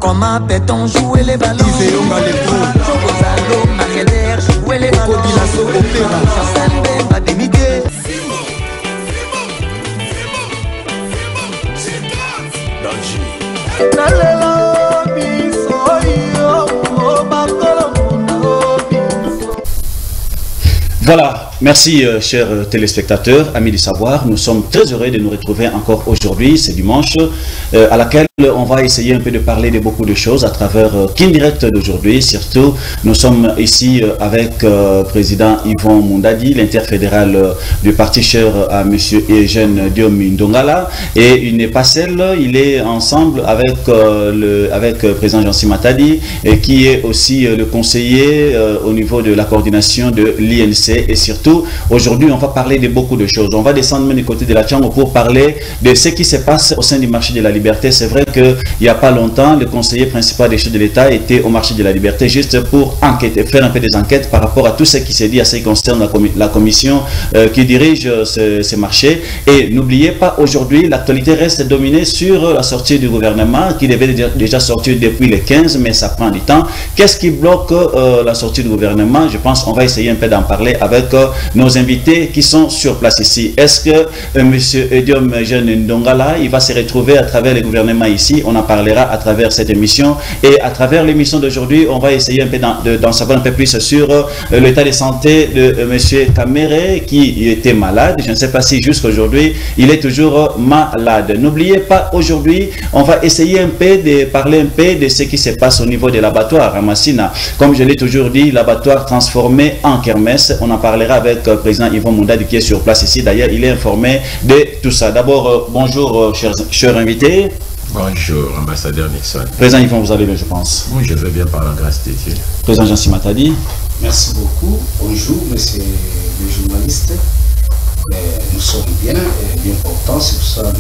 Comment peut-on jouer les ballons? Jouer les ballons. Voilà, merci chers téléspectateurs, amis du savoir. Nous sommes très heureux de nous retrouver encore aujourd'hui, c'est dimanche, à laquelle on va essayer un peu de parler de beaucoup de choses à travers Kin Direct d'aujourd'hui. Surtout, nous sommes ici avec président Yvon Mundadi, l'interfédéral du parti cher à M. Eugène Diomi Ndongala. Et il n'est pas seul, il est ensemble avec le président Jean Simatadi, qui est aussi le conseiller au niveau de la coordination de l'INC. Et surtout, aujourd'hui, on va parler de beaucoup de choses. On va descendre même du côté de la Tchango pour parler de ce qui se passe au sein du marché de la liberté. C'est vrai qu'il n'y a pas longtemps, le conseiller principal des chefs de l'État était au marché de la liberté juste pour enquêter, faire un peu des enquêtes par rapport à tout ce qui s'est dit à ce qui concerne la commission qui dirige ce marché. Et n'oubliez pas, aujourd'hui, l'actualité reste dominée sur la sortie du gouvernement qui devait déjà sortir depuis le 15, mais ça prend du temps. Qu'est-ce qui bloque la sortie du gouvernement? Je pense qu'on va essayer un peu d'en parler avec nos invités qui sont sur place ici. Est-ce que M. Eugène Ndongala, il va se retrouver à travers le gouvernement ici? On en parlera à travers cette émission. Et à travers l'émission d'aujourd'hui, on va essayer un peu d'en savoir un peu plus sur l'état de santé de M. Kamere qui était malade. Je ne sais pas si jusqu'aujourd'hui, il est toujours malade. N'oubliez pas, aujourd'hui, on va essayer un peu de parler un peu de ce qui se passe au niveau de l'abattoir à Massina. Comme je l'ai toujours dit, l'abattoir transformé en kermesse. On en parlera avec le président Yvon Mundadi qui est sur place ici. D'ailleurs, il est informé de tout ça. D'abord, bonjour, chers invités. Bonjour, ambassadeur Nixon. Président Yvon, vous allez bien, je pense. Oui, je vais bien par la grâce de Dieu. Président Jean Simatadi. Merci beaucoup. Bonjour, monsieur le journaliste. Nous sommes bien portants, c'est pour ça que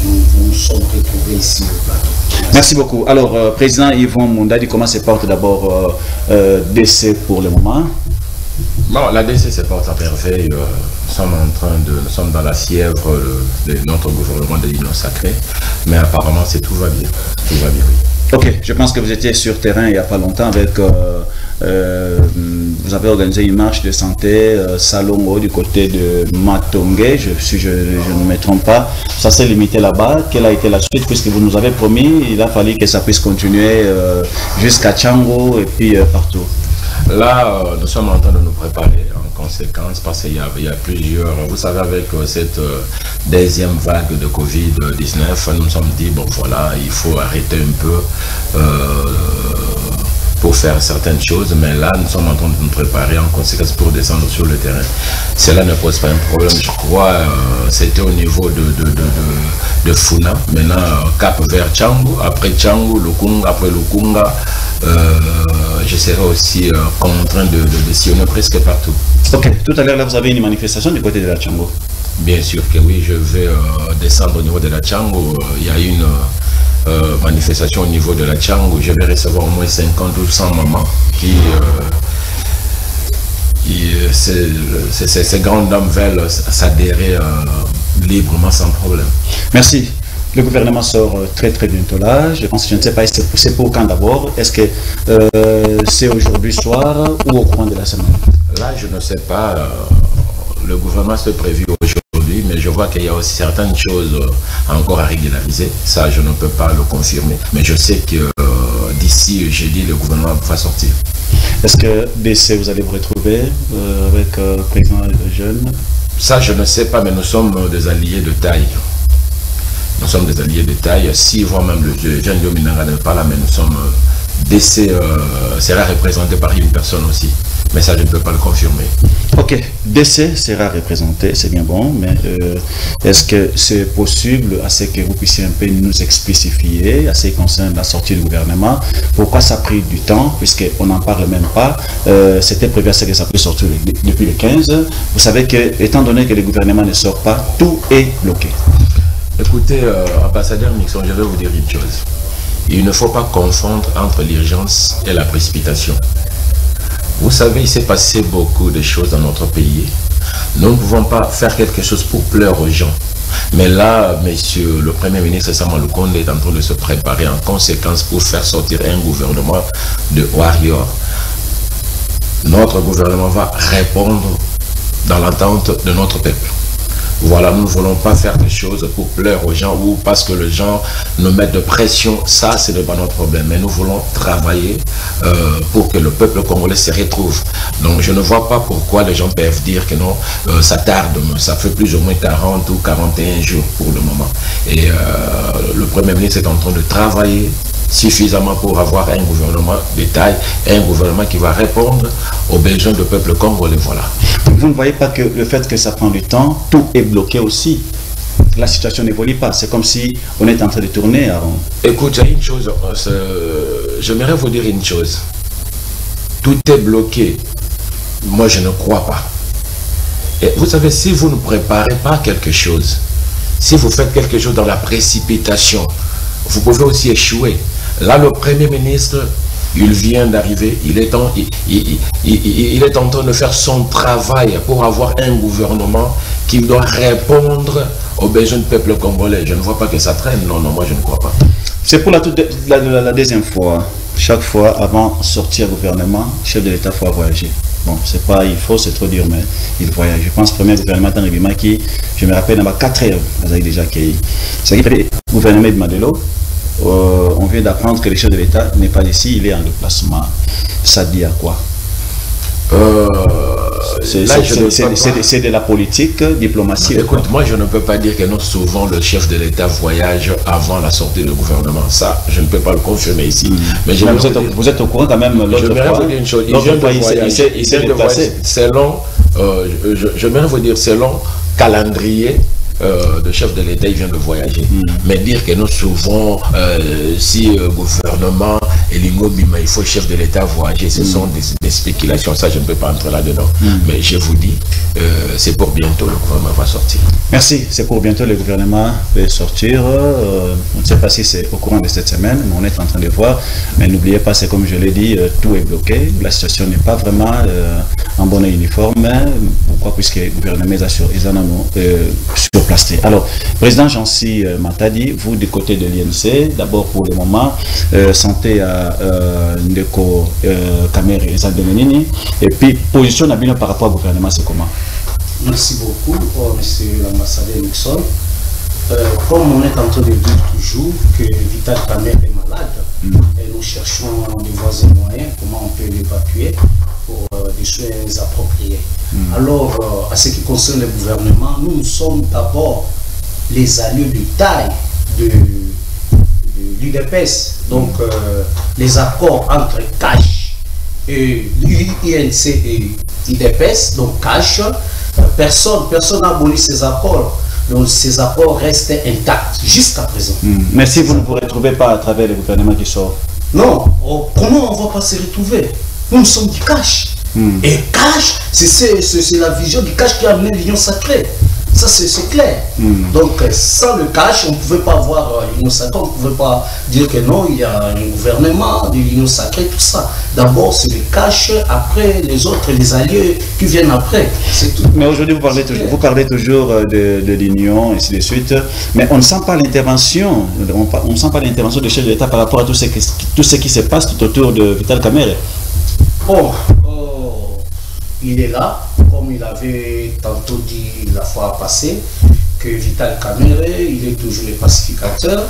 nous sommes retrouvés ici au plateau. Merci beaucoup. Alors, président Yvon Mundadi, comment se porte d'abord DC pour le moment? Bon, la DC se porte à merveille. Nous sommes dans la fièvre de notre gouvernement de l'Union sacrée, mais apparemment tout va bien. Tout va bien, oui. Ok, je pense que vous étiez sur terrain il n'y a pas longtemps avec... vous avez organisé une marche de santé Salongo du côté de Matongé, si je ne me trompe pas. Ça s'est limité là-bas. Quelle a été la suite? Puisque vous nous avez promis, il a fallu que ça puisse continuer jusqu'à Tchango et puis partout. Là, nous sommes en train de nous préparer en conséquence parce qu'il y a plusieurs... Vous savez, avec cette deuxième vague de Covid-19, nous nous sommes dit, bon voilà, il faut arrêter un peu pour faire certaines choses, mais là, nous sommes en train de nous préparer en conséquence pour descendre sur le terrain. Cela ne pose pas un problème, je crois, c'était au niveau de Funa, maintenant cap vers Tchango, après Tchango, Lukunga, après Lukunga, je serai aussi contraint de sillonner presque partout. Ok, tout à l'heure, là, vous avez une manifestation du côté de la Tchango. Bien sûr que oui, je vais descendre au niveau de la Tchango. Il y a une manifestation au niveau de la Tchango. Je vais recevoir au moins 50 ou 100 mamans qui... ces grandes dames veulent s'adhérer librement sans problème. Merci. Le gouvernement sort très bientôt là. Je pense que je ne sais pas, c'est pour quand d'abord. Est-ce que c'est aujourd'hui soir ou au courant de la semaine? Là, je ne sais pas. Le gouvernement se prévu aujourd'hui, mais je vois qu'il y a aussi certaines choses encore à régulariser. Ça, je ne peux pas le confirmer. Mais je sais que d'ici jeudi, le gouvernement va sortir. Est-ce que DC, vous allez vous retrouver avec le président Eugène? Ça, je ne sais pas, mais nous sommes des alliés de taille. Nous sommes des alliés de taille. Si voire même le jeune Dominanga n'est pas là, mais nous sommes DC sera représenté par une personne aussi. Mais ça, je ne peux pas le confirmer. Ok, DC sera représenté, c'est bien bon, mais est-ce que c'est possible à ce que vous puissiez un peu nous spécifier à ce qui concerne la sortie du gouvernement? Pourquoi ça a pris du temps, puisqu'on n'en parle même pas? C'était prévu à ce que ça puisse sortir depuis le 15. Vous savez que, étant donné que le gouvernement ne sort pas, tout est bloqué. Écoutez, ambassadeur Nixon, je vais vous dire une chose. il ne faut pas confondre entre l'urgence et la précipitation. Vous savez, il s'est passé beaucoup de choses dans notre pays. Nous ne pouvons pas faire quelque chose pour pleurer aux gens. Mais là, monsieur le Premier ministre Sama Lukonde est en train de se préparer en conséquence pour faire sortir un gouvernement de warriors. Notre gouvernement va répondre dans l'attente de notre peuple. Voilà, nous ne voulons pas faire des choses pour pleurer aux gens ou parce que les gens nous mettent de pression. Ça, ce n'est pas notre problème. Mais nous voulons travailler pour que le peuple congolais se retrouve. Donc, je ne vois pas pourquoi les gens peuvent dire que non, ça tarde. Ça fait plus ou moins 40 ou 41 jours pour le moment. Et le Premier ministre est en train de travailler suffisamment pour avoir un gouvernement de taille, un gouvernement qui va répondre aux besoins du peuple congolais. Voilà. Vous ne voyez pas que le fait que ça prend du temps, tout est bloqué aussi. La situation n'évolue pas. C'est comme si on est en train de tourner. Écoute, il y a une chose, j'aimerais vous dire une chose. Tout est bloqué. Moi, je ne crois pas. Et vous savez, si vous ne préparez pas quelque chose, si vous faites quelque chose dans la précipitation, vous pouvez aussi échouer. Là, le Premier ministre, il vient d'arriver, il est en train de faire son travail pour avoir un gouvernement qui doit répondre aux besoins du peuple congolais. Je ne vois pas que ça traîne. Non, non, moi je ne crois pas. C'est pour la deuxième fois. Chaque fois, avant de sortir gouvernement, le chef de l'État faut voyager. Bon, c'est pas il faut, c'est trop dur, mais il voyage. Je pense que le premier gouvernement dans le qui, je me rappelle, dans 4 heures, vous avez déjà accueilli. C'est que le gouvernement de Madelo, on vient d'apprendre que le chef de l'État n'est pas ici, il est en déplacement. Ça dit à quoi? C'est de la politique, diplomatie. Écoute, moi je ne peux pas dire que non, souvent le chef de l'État voyage avant la sortie du gouvernement. Ça, je ne peux pas le confirmer ici. Mais vous êtes au courant quand même. Je vais vous dire une chose. Il vient de voyager selon, je vais vous dire selon calendrier. Le chef de l'État, il vient de voyager. Mais dire que nous souvent, si gouvernement et l'Ingobima, il faut le chef de l'État voyager, ce sont des spéculations. Ça, je ne peux pas entrer là-dedans. Mais je vous dis, c'est pour bientôt, le gouvernement va sortir. Merci. C'est pour bientôt, le gouvernement va sortir. On ne sait pas si c'est au courant de cette semaine, mais on est en train de voir. Mais n'oubliez pas, c'est comme je l'ai dit, tout est bloqué. La situation n'est pas vraiment en bonne uniforme. Pourquoi? Puisque le gouvernement est sur place. Alors, président Jancy Matadi, vous du côté de l'INC, d'abord pour le moment, santé à Ndeko Kamere et Zandemenini, et puis position Nabino par rapport au gouvernement, c'est comment? Merci beaucoup, monsieur l'ambassadeur Nixon. Comme on est en train de dire toujours que Vital Kamere est malade, et nous cherchons des voies et moyens, comment on peut l'évacuer pour des soins appropriés. Alors, à ce qui concerne le gouvernement, nous sommes d'abord les alliés de taille de l'UDPS, donc les accords entre CACH et l'INC et l'UDPS, donc CACH, personne n'a aboli ces accords. Donc ces accords restent intacts jusqu'à présent. Mais si vous ne vous retrouvez pas à travers le gouvernement qui sort? Non, comment on ne va pas se retrouver? Nous sommes du CACH. Et CACH, c'est la vision du CACH qui a amené l'Union sacrée. Ça, c'est clair. Donc, sans le CACH, on ne pouvait pas avoir l'Union sacrée, on ne pouvait pas dire que non, il y a un gouvernement de l'Union sacrée, tout ça. D'abord, c'est le CACH, après les autres, les alliés qui viennent après. C'est tout. Mais aujourd'hui, vous parlez toujours de l'Union, et ainsi de suite. Mais on ne sent pas l'intervention, on ne sent pas l'intervention du chef de l'État par rapport à tout ce qui se passe tout autour de Vital Kamere. Il est là, comme il avait tantôt dit la fois passée, que Vital Kamere, il est toujours le pacificateur.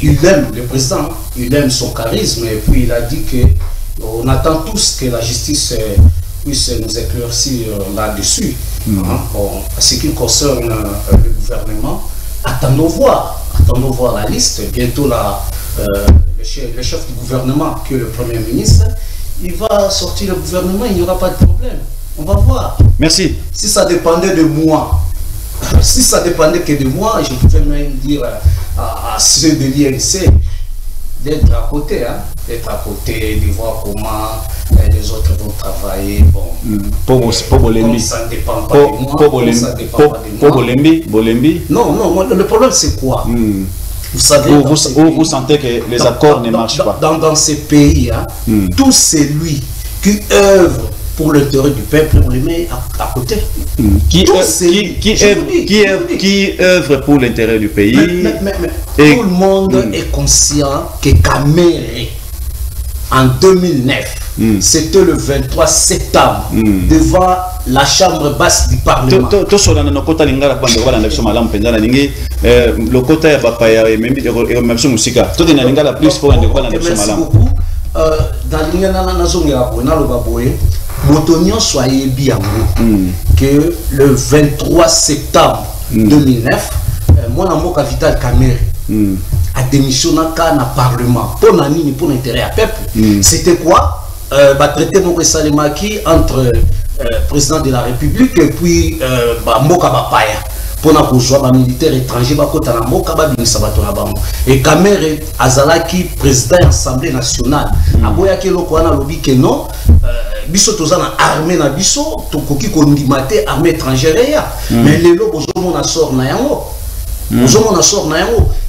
Il aime le président, il aime son charisme, et puis il a dit qu'on attend tous que la justice puisse nous éclaircir là-dessus. En ce qui concerne le gouvernement, attendons voir la liste. Bientôt le chef du gouvernement, qui est le Premier ministre, il va sortir le gouvernement, il n'y aura pas de problème. On va voir. Merci. Si ça dépendait de moi, si ça dépendait que de moi, je pouvais même dire à ceux de l'INC d'être à côté, de voir comment les autres vont travailler. Bon, comme ça ne dépend pas de moi, Non, le problème c'est quoi? Vous savez, vous sentez que les accords ne marchent pas. Dans ces pays, hein, tout celui qui œuvre pour l'intérêt du peuple, on les met à côté. Qui œuvre pour l'intérêt du pays. Tout le monde est conscient que Kamere, en 2009, c'était le 23 septembre, devant la chambre basse du Parlement. Merci beaucoup. Motonio soit bien que le 23 septembre 2009, mon amour capital Kamere a démissionné dans le Parlement pour l'intérêt à peuple. C'était quoi? Traité mon Salemaki entre le président de la République et puis Moka Bapaya. Pour la militaire étranger, et Kamere Azalaki, président de l'Assemblée nationale, aboya ke loko wana lobi que non, biso tozana armée na biso, tokoki kondimate armée étrangère ya, mais lelo bozomo na sort na yango.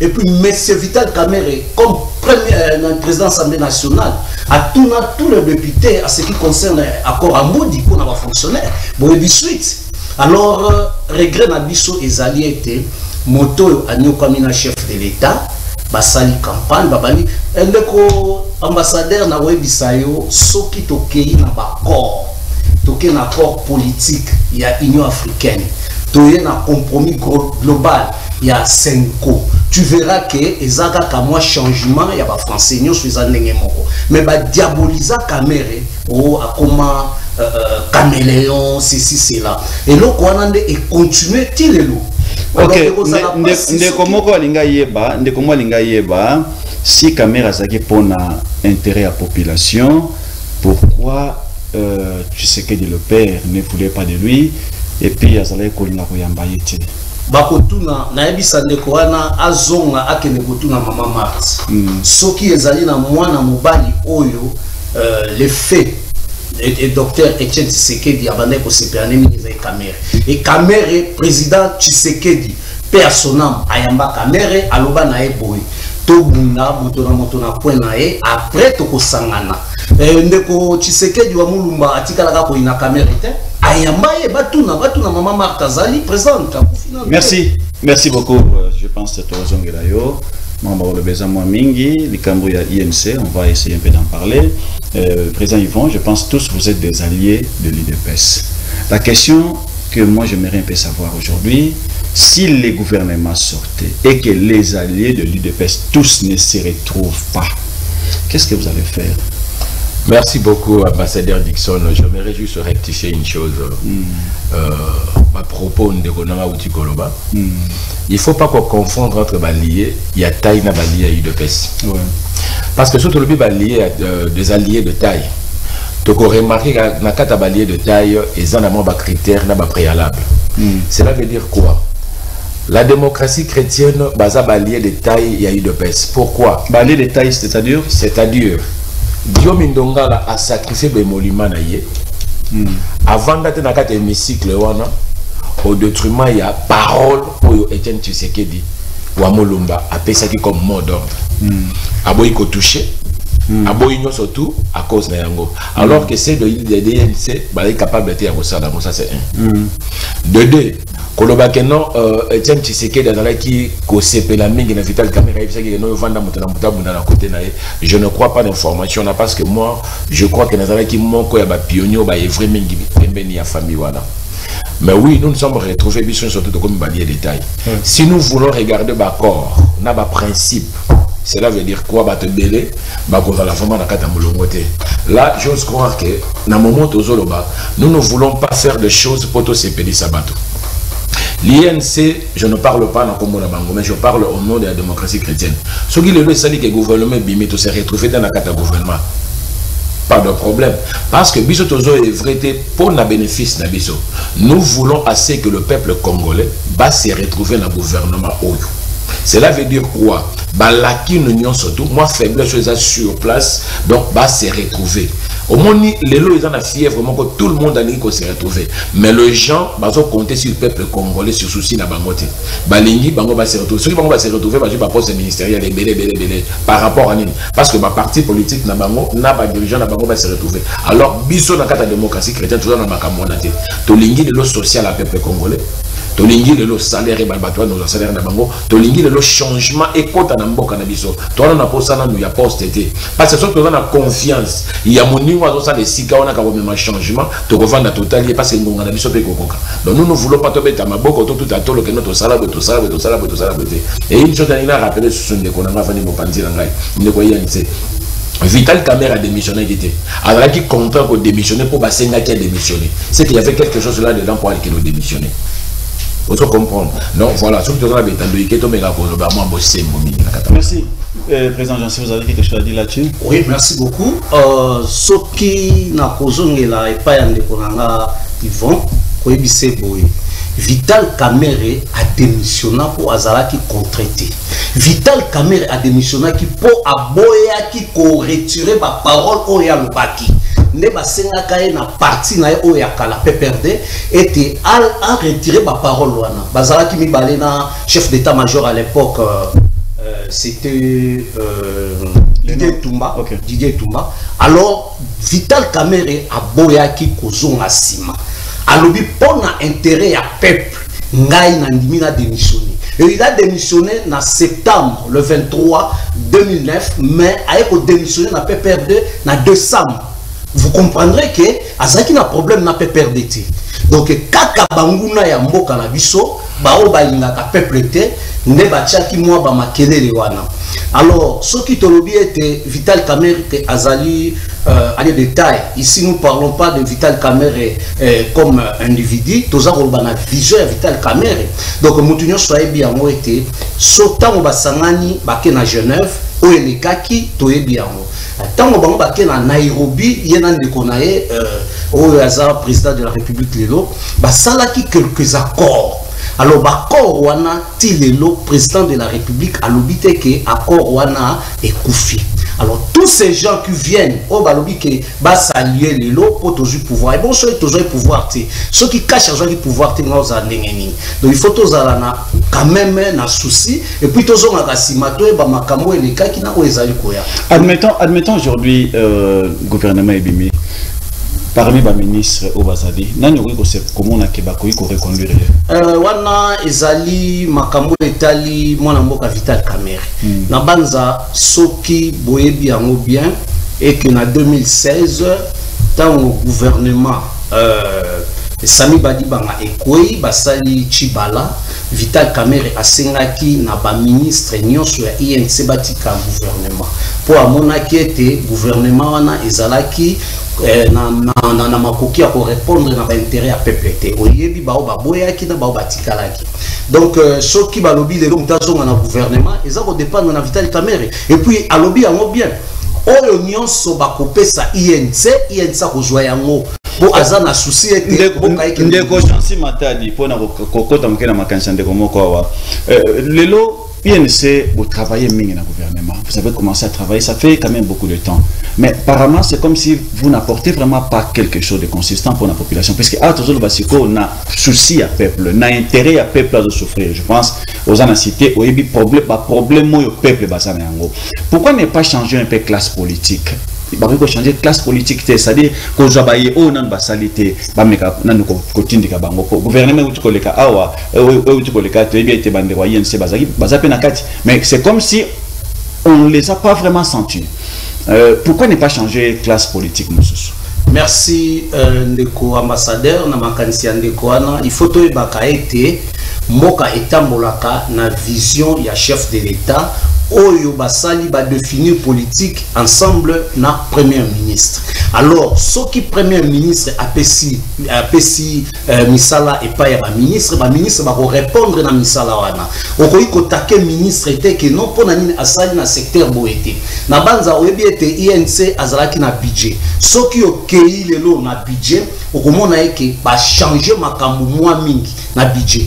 Et puis M. Vital Kamere, comme premier président de l'Assemblée nationale, a tous les députés à ce qui concerne l'accord en maudit pour les fonctionnaires. Bon, et suite. Alors, regret Nabiso et Zali était moto à Nyokamina chef de l'État, basali campagne, babani, ambassadeur na webisayo, soki tokei na bakor, toke na accord politique, il y a Union africaine, toye na compromis global, il y a 5 ans. Tu verras que ezaka kamwa changement, il y a ba français nyo sur zanenge moko, mais ba diaboliser Kamere ou comment caméléon, ceci, cela. Et là, on est continué, il ok, si Kamere a pour intérêt à la population, pourquoi tu sais que le père ne voulait pas de lui et puis il y a des bakotuna na yebisa ndeko wana azonga akene kotuna mama Marthe soki ezali na mwana mobali oyo les faits et docteur Etienne Tshisekedi abandé ko sepane mingi Kamere et Kamere président Tshisekedi père son âme ayamba Kamere aloba na eboy to bunda motona point na e après to ko sangana ndeko Tshisekedi wa mulumba atikala ko ina Kamere te ayamba e batuna mama Marthe Azali présente. Merci beaucoup. Je pense que c'est Torazon Gelayo. Membre le besoin moi mingi, les ya INC, on va essayer un peu d'en parler. Président Yvon, je pense tous vous êtes des alliés de l'UDPS. La question que moi j'aimerais un peu savoir aujourd'hui, si les gouvernements sortaient et que les alliés de l'UDPS tous ne se retrouvent pas, qu'est-ce que vous allez faire? Merci beaucoup, ambassadeur Dixon. J'aimerais juste rectifier une chose. À propos de Gonama Outikoloba, il ne faut pas qu'on confonde entre alliés, il y a taille et alliés à UDPS. Parce que surtout le des alliés de taille. Tu as remarqué que dans les alliés de taille, ils ont des critères préalables. Cela veut dire quoi? La démocratie chrétienne, basa alliés de taille et à UDPS. Pourquoi? Alliés de taille, c'est-à-dire? C'est-à-dire, Guillaume Ndonga a sacrifié des monuments avant d'être dans cet hémicycle au détriment il y a parole pour Etienne Tshisekedi Wamolumba a pesé comme mot d'ordre. Aboy ko touché, aboy non surtout à cause de yango. Alors que c'est de DNC bah est capable d'être à ça c'est un. De deux, koloba que non Etienne Tshisekedi dans la qui ko sepela mingi na Vital Kamere il sait que non vanda mutana mutabu na côté na. Je ne crois pas d'information là parce que moi je crois que dans la qui mon ko ya ba pionnier ba evre mingi pembeni ya famille wana. Mais oui, nous nous sommes retrouvés surtout comme balier détail. Si nous voulons regarder l'accord, on a un principe. Cela veut dire quoi? Là, j'ose croire que dans le moment où nous ne voulons pas faire de choses pour tout ces pays sabato. L'INC, je ne parle pas dans Congo Bango, mais je parle au nom de la démocratie chrétienne. Ce qui est le seul que le gouvernement bimé se retrouvé dans la carte gouvernement. Pas de problème. Parce que Biso Tozo est vrai pour le bénéfice de Biso. Nous voulons assez que le peuple congolais va se retrouver dans le gouvernement Oyo. Cela veut dire quoi? Bah, la qui nous surtout, moi, faiblesse sur place, donc va se retrouver. Au moins, les lots, ils en ont fièvre, vraiment que tout le monde a dit qu'on s'est retrouvé. Mais les gens, ils ont compté sur le peuple congolais, sur souci na bangote. Balingi, bango va se retrouver. Ceux qui vont se retrouver, je vais pas poste ministériel, belé, par rapport à nous. Parce que ma parti politique, na bango, na ba dirigeant, na bango va se retrouver. Alors, biso na kata démocratie chrétienne, tout ça dans ma camonate. Tolingi de l'eau sociale à peuple congolais. Tolingi le salaire et balbatois nos salaires na bango. Tolingi le changement et compte na mboka na biso. Toi on a posé ça nous y a posté. Parce que surtout on a confiance. Il y a mon niveau dans ça les sika on a quand même un changement. To revendre total parce que ngonga na biso pe kokoka. Donc nous ne voulons pas tomber à maboko tout à tolo que notre salaire to salaire. Et une chose on a rappelé sur son décon na fani mo panzi na ngai. Ne koya nse. Vital Kamerhe a démissionné d'été. Alors qui content pour démissionner pour Basenga qui a démissionné. C'est qu'il y avait quelque chose là-dedans pour qu'il ait démissionné. Vous comprenez. Donc voilà, surtout dans la bêta de Iketo Megakolo, bah moi bossé Merci. Président Jean, si vous avez quelque chose à dire là-dessus. Oui, merci beaucoup. Ce qui n'a causé là et pas yande konanga Yvon, koyebise boy. Vital Kamerhe a démissionné pour Azalaki contraité. Vital Kamerhe a démissionné pour aboya qui ko retirer ma parole au Yalobaki. Ne basenga kaye na parti na o ya kala PPRD était à retirer ma parole wana. Bazalaki mi balena chef d'état-major à l'époque c'était Didier Toumba. Okay. Didier Toumba. Alors Vital Kamerhe a boya qui kozonga sima. Alobi pona intérêt à peuple ngai na ndimina démissionné. Et il a démissionné en septembre le 23 2009 mais a démissionné na PPRD en décembre. Vous comprendrez que Azaki n'a problème na PPRD. Donc kaka banguna ya mboka na biso bao balinga ka peuple te ne bachaki moi ba makelele wana. Alors ce qui tolobi était Vital Kamerhe que Azali à des détails. Ici nous parlons pas de Vital Kamerhe comme individu, tous avons la vision de Vital Kamerhe. Donc Moutinho soyez bien moi était sautant au basangani baké na Genève ou elekaki toye bien. Tant que vous avez à Nairobi, il y a un déconnaïe au président de la République Lelo, ça a quelques accords. Alors, l'accord wana ti lelo président de la République a l'obité que l'accord wana est koufi. Alors, tous ces gens qui viennent au balobi que ba saluer lelo pour toujours pouvoir. Et bon, ceux toujours pouvoir ceux qui cachent le pouvoir te dans za ndengeni. Donc, il faut tous alana quand même na souci et puis tous on a simato e ba makambo e leka ki na o ezali koya. Admettons aujourd'hui gouvernement Ebimi parmi les ministres au Bazadi, comment on a reconduire wana ezali makambo etali mwana mboka Vital Kamerhe. Na banza soki boyebi yango bien et que na 2016 tant au gouvernement Sami Badibanga Ekoi basali Chibala Vital Kamerhe asengaki na ba ministre nyonso ya INC batika gouvernement pour amonaki ete gouvernement wana ezalaki na makoki ya ko répondre na ba intérêt à peuple te oyebi bao baboyaki na bao batikalaki. Donc soki balobi lelo mutazonga na gouvernement ezako dépendre na Vital Kamerhe et puis alobi yango bien oyo nyonso bakopesa INC ko joya yango pour azana souci ete ndeko chansi matadi pona kokota mukena makanisa ndeko moko wa lelo INC vous travaillez mingi na gouvernement, vous avez commencé à travailler, ça fait quand même beaucoup de temps. Mais apparemment, c'est comme si vous n'apportez vraiment pas quelque chose de consistant pour la population. Parce que toujours on a souci à peuple, on a intérêt à peuple à souffrir. Je pense aux anacité, au problème au peuple. Pourquoi ne pas changer un peu classe politique? Il faut changer de classe politique, c'est-à-dire que vous avez une basalité, mais c'est comme si on ne les a pas vraiment sentis. Pourquoi ne pas changer de classe politique, monsieur? Merci, Ndeko ambassadeur, Namakanisi Ndeko Ana. Il faut que Bakaete, Moka etambolaka na vision ya chef de l'État. Oyo basali ba définir politique ensemble na premier ministre. Alors ce qui premier ministre apesi misala et pas ya ministre va répondre na misala wana. Okoyi ko take ministre était que non pona nini asali na secteur boete. Na banza oyebi ete INC azalaki na budget. Ce qui okei lelo na budget okomona eke ba changer makambo mwa mingi na budget.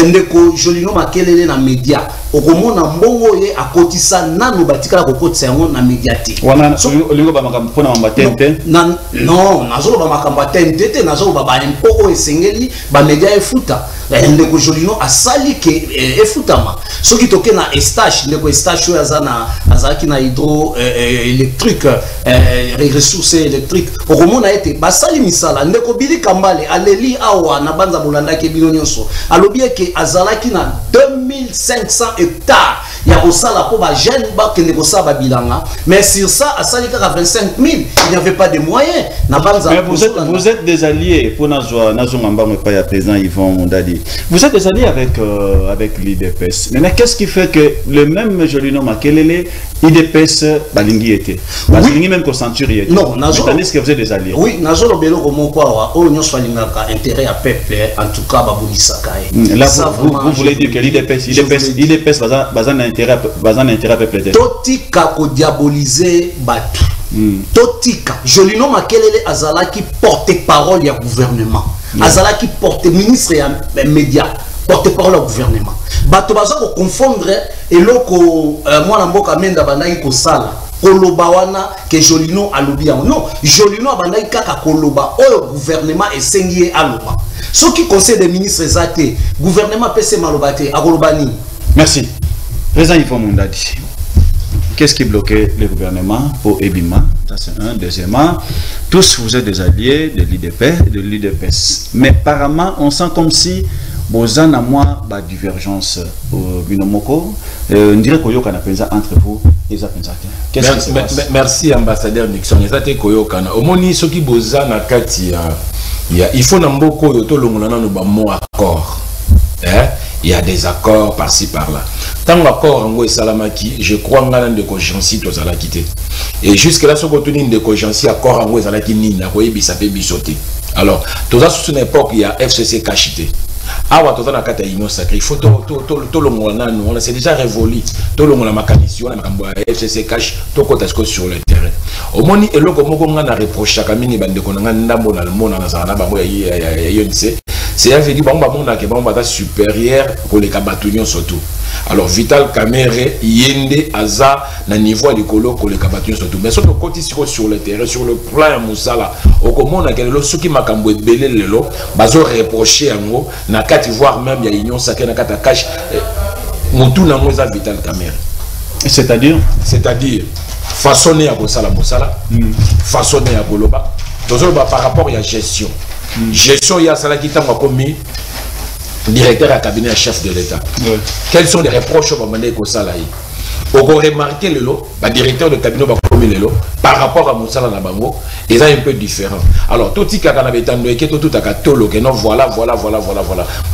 Ndeko jolino makelele na média okomona mbongo ye akotisa nanu batika kokotisa yango na médiatique wana olingo ba makambo pona mamatente non nazolo ba makambo tente nazolo ba impoko esengeli ba média efuta ndeko Jolino asali ke efutama soki toke na Estache ndeko Estache azana azaki na hydro électrique ressources électriques okomona ete basali misala ndeko Bili Kambale aleli awa na banza bolanda ke bino nyonso alobi ke azalaki na 2500 hectares ya kosala po ba jeune ba kende kosala bilanga mais sur ça asali ka 25 000 il n'y avait pas de moyens na banza. Mais vous êtes des alliés pour nazo ngamba me pa ya président Yvon Mondadi. Vous êtes des alliés avec l'IDPS. Mais qu'est-ce qui fait que le même Jolino Makelele IDPS balingi était balingi même concenture était. Non, nazo est-ce que vous êtes des alliés? Oui, nazo lobelo ko moko wa o nyo swalingaka intérêt à peuple en tout cas babulisaka. Là vous voulez dire que l'IDPS bazan intérêt peuple. Totika ko diaboliser batu. Totika Jolino Makelele azalaki porte-parole ya gouvernement. Azalaki porte-ministre ya média, porte-parole au gouvernement. Bato baza ko confondre eloko mwana mboka menda bandaki ko sala koloba wana ke Jolino alobi yango. Non, Jolino abandaki kaka koloba oyo gouvernement esengi aloba. Soki conseil des ministres ezate, gouvernement pese maloba te akoloba nini? Merci. Président Yvon Mondadi. Qu'est-ce qui bloquait le gouvernement pour Ebima? Ça c'est un. Deuxièmement, tous vous êtes des alliés de l'IDP, de l'IDPS. Mais apparemment, on sent comme si Bozan a moi la divergence au Binomoko. On dirait qu'il y a entre vous et Qu'est-ce qui se passe? Merci ambassadeur Nixon. Au moni ce qui Bozan a kati il faut n'amboko yoto longolana no ba mot accord. Il y a des accords par-ci par-là. Tant l'accord en Goé Salamaki, je crois en gagnant de cogéantie, tu as quitté. Et jusque-là, ce qu'on a de cogéantie, accord en Goé Salaki, Nina, ça fait bisoter. Alors, tout ça, sous une époque, il y a FCC cachité. Ah, ouais, tout ça, on a union sacrée. Il faut tout le monde, on s'est déjà révolu. Tout le monde a ma commission, on a FCC cache, tout le monde sur le terrain. Au moins, et là, comme on a reproché à Camille, on a un monde dans le monde, c'est un fait dit bon bah supérieur pour les cabatonions surtout. Alors Vital Kamere Yende Aza na niveau de colo pour les cabatonions surtout. Mais sur le côté sur le terrain sur le plan Moussala au comment on a gagné ce qui m'a camboé belé le lot bazo reproché en gros na quatre voir même il y a union sacrée na quatre cache mutu na moza Vital Kamere. C'est-à-dire façonner à Moussala façonner à Goloba par rapport à la gestion. Gestion, il y a ça qui t'a commis directeur à cabinet chef de l'État. Quels sont les reproches au moment où ça là? On va remarquer le lot, le directeur de cabinet va commis le lot par rapport à Moussala Nabango, ils sont un peu différents. Alors, tout ce qui a été entendu, tout a été tolo, que non, voilà.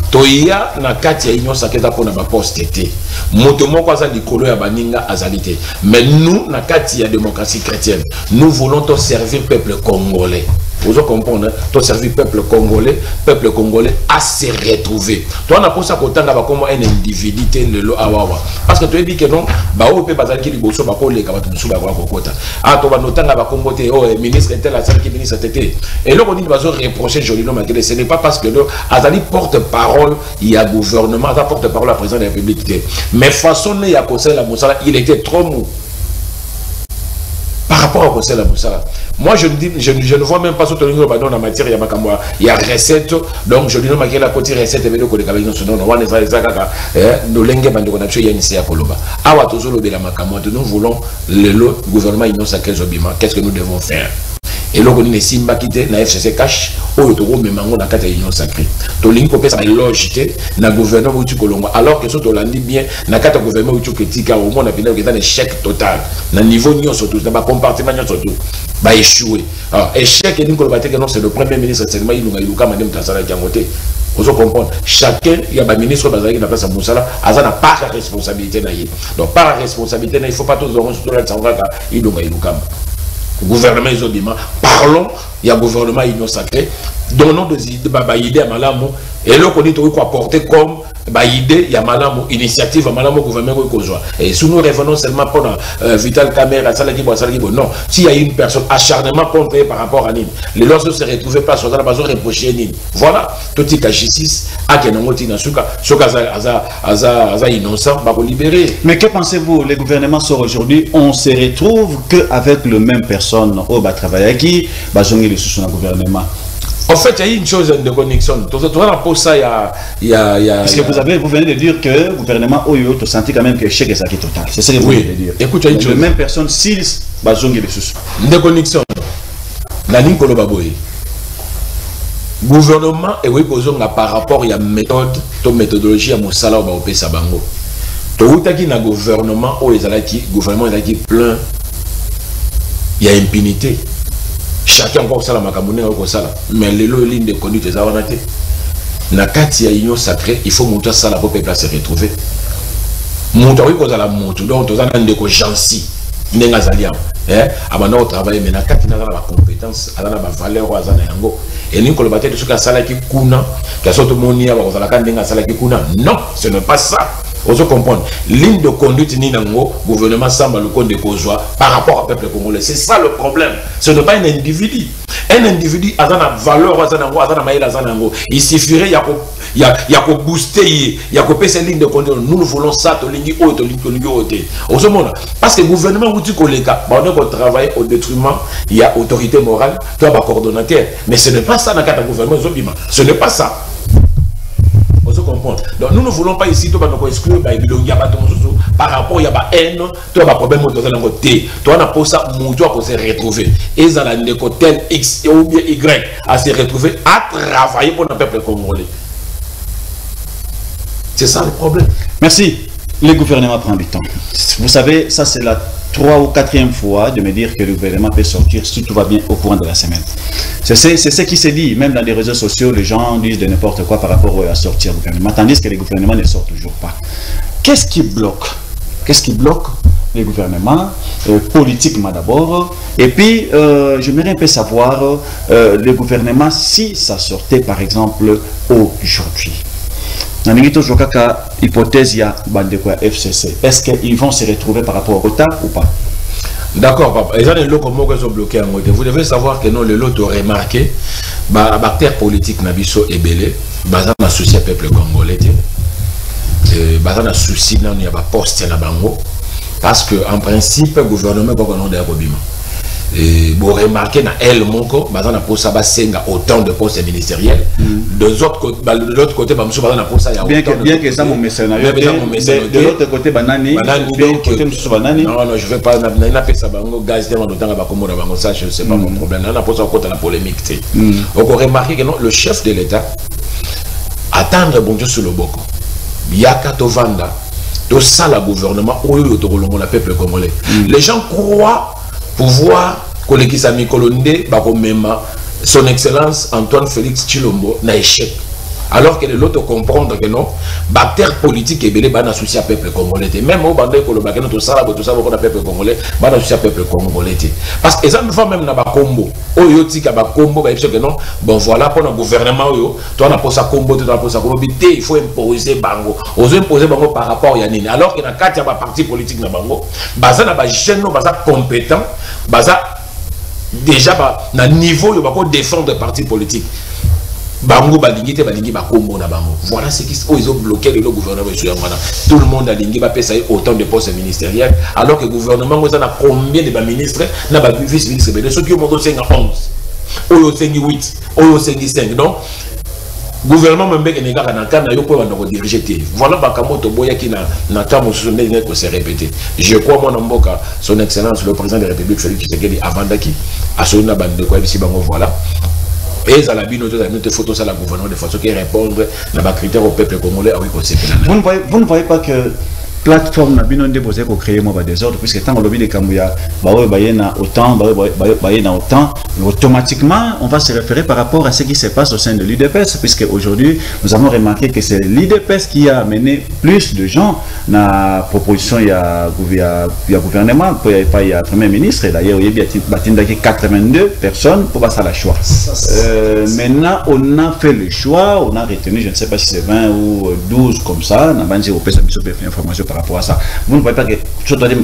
Toya na kati ya union saketa pour na poste été. Motomo kwa za likolo ya baninga azalité. Mais nous na kati ya démocratie chrétienne, nous voulons te servir peuple congolais. Vous comprenez, te servir peuple congolais à se retrouver. Toi on a pour ça qu'on tanga ba comme un individu le lo awawa. Parce que tu dis que non, ba o pe bazali ki liboso ba ko le ka ba tumusu ba kwa kokota. Ah to ba notanga ba kombote oh ministre tel la salle qui ministre tété. Et là on dit bazo reprocher Jolino Makelele, ce n'est pas parce que le azali porte-parole il y a gouvernement, ça porte-parole à président de la République. Mais façon il y a conseil la Moussala, il était trop mou. Par rapport au conseil la Moussala. Moi je ne vois même pas ce que nous avons dans la matière, il y a recette, donc je dis non, il y a la côté recette, et nous voulons le gouvernement union sacrée Zobima, qu'est-ce que nous devons faire? Et là, on a Simba qui était na FCC cash, au retour, mais mango na kata union sacrée. Toling kopé sa logité na gouvernement où tu colombo. Alors que ce to landi bien na kata gouvernement où tu critique au moins na pina que un échec total. Na niveau union surtout, na ba compartiment surtout, ba échoué. Alors échec et nous que non c'est le premier ministre seulement il nous a eu madame Tassala qui a voté. Vous comprenez? Chacun, il y a un ministre qui n'a pas sa Moussala, il n'a pas la responsabilité. Donc par la responsabilité, il ne faut pas tous les gens qui ont gouvernement Zobima, parlons, il y a un gouvernement union sacrée, donnons des idées à Malamou, et là on dit qu'on peut apporter comme idée, il y a malamu initiative, malamu gouvernement kozwa. Et si nous revenons seulement pour Vital Caméra, non, s'il y a une personne acharnement contre par rapport à Nîmes, les lorsque se retrouver pas sur la base reprocher Nîmes. Voilà, tout est justice, à Kenangoti Nasuka, Sokaza innocent, va libérer. Mais que pensez-vous, les gouvernements sont aujourd'hui, on se retrouve qu'avec le même personne au bas travailler qui va jouer les sous le gouvernement. En fait, il y a une chose de connexion. Pour ça, il y a parce que vous venez de dire que le gouvernement Oyo te senti quand même que chèque est total. C'est ce que vous venez de dire. Écoute, il y a une chose. La même personne, s'il va jouer les sous. De connexion. La ligne Kolobaboy. Gouvernement et oui, par rapport à la méthode, méthodologie à Moussala ou Baopé Sabango. Tout à qui na gouvernement ou les gouvernement est plein. Il y a impunité. Chacun encore ça la makamune encore ça mais les lignes de conduite les avanaté na kati ya union sacrée il faut monter ça la pour peuple se retrouver monter oui cause la moto donc tous en de ko jansi nenga zalia abana au travail mais na kati na la compétence ala na valeur wa zana yango et ni ko le battre sur ka sala ki kuna ka soto monia ba kozala ka nenga sala ki kuna non ce n'est pas ça. On se comprend. Ligne de conduite ni nango, gouvernement semble le compte de Kozwa par rapport au peuple congolais. C'est ça le problème. Ce n'est pas un individu. Un individu a une valeur, il suffirait, il y a booster, il y a ces lignes de conduite. Nous voulons ça, parce que le gouvernement, on travaille au détriment, il y a autorité morale, tu as un coordonnateur. Mais ce n'est pas ça dans le cadre du gouvernement. Ce n'est pas ça. Donc nous ne voulons pas ici exclure par rapport à haine, tu as un problème de côté, tu as pour ça pour se retrouver et dans la tel X ou bien Y à se retrouver à travailler pour le peuple congolais. C'est ça le problème. Merci. Le gouvernement prend du temps. Vous savez, ça c'est la 3e ou 4e fois de me dire que le gouvernement peut sortir si tout va bien au courant de la semaine. C'est ce qui se dit, même dans les réseaux sociaux, les gens disent de n'importe quoi par rapport à sortir le gouvernement, tandis que les gouvernements ne sortent toujours pas. Qu'est-ce qui bloque? Qu'est-ce qui bloque les gouvernements, politiquement d'abord? Et puis, j'aimerais un peu savoir, le gouvernement, si ça sortait par exemple aujourd'hui. Dans l'hypothèse, il y a FCC. Est-ce qu'ils vont se retrouver par rapport au retard ou pas? D'accord, papa. Les gens de l'eau sont bloqués en mode. Vous devez savoir que non, le lot de remarqué, la terre politique Nabiso est belé, basant un souci au peuple congolais. Basant un souci, il n'y a pas poste na bango. Parce que, en principe, le gouvernement est pas de Robima. Et vous remarquez, dans El Monko, basant un poste à autant de postes ministériels. De l'autre côté, bien que ça, mon mercenaire. De l'autre côté, banani. Non, non, je ne vais pas. Ça, je ne sais pas mon problème. On a posé en compte la polémique. Donc, vous remarquez que non, le chef de l'État attendre bon Dieu sur le boko. Yaka Tovanda, tout ça, le gouvernement, le peuple congolais. Les gens croient pouvoir que Sami Kolonde, son excellence Antoine Félix Tshilombo n'a échec. Alors que l'autre comprendre que non, bactère politique et belé ban associé à peuple congolais. Même au bandé Kolobake tout ça beaucoup de peuple congolais, ban associé à peuple congolais. Parce que ça ne va même na ba combo. Oyo tika ba combo ba que non. Bon voilà pour le gouvernement oyo, toi na posa combo, tu na posa combo, il faut imposer bango. Oser imposer bango par rapport à nini. Alors que na quatre ya ba parti politique na bango, baza na ba jeune no baza compétent, baza déjà na niveau yo ba ko défendre parti politique. Bango balingi te balingi bakombo na bango. Voilà ce qui ils ont bloqué le gouvernement. Tout le monde a lingi va payer autant de postes ministériels alors que le gouvernement vous a combien de ministres na ba vice ministre mais ceux qui ont monté 11 oyo 8 oyo 5 donc gouvernement même que nega na kana yo pour na diriger. Voilà bakamoto boya qui na temps souvenir que c'est répété. Je crois moi mboka son excellence le président de la République Félix Tshisekedi avant daki a sonné bande quoi ici bango voilà. Et ça la bino de photos à la gouvernement de façon qui répondre à critères au peuple congolais. Vous ne voyez pas que plateforme na bino déposé pour créer moi désordre puisque tant le lobby de Kambuya na autant na autant automatiquement, on va se référer par rapport à ce qui se passe au sein de l'UDPS, puisque aujourd'hui, nous avons remarqué que c'est l'UDPS qui a amené plus de gens dans la proposition, il y a gouvernement, il y a Premier ministre, et d'ailleurs, il y a 82 personnes pour passer à la choix. Maintenant, on a fait le choix, on a retenu, je ne sais pas si c'est 20 ou 12 comme ça, on a une information par rapport à ça. Vous ne voyez pas que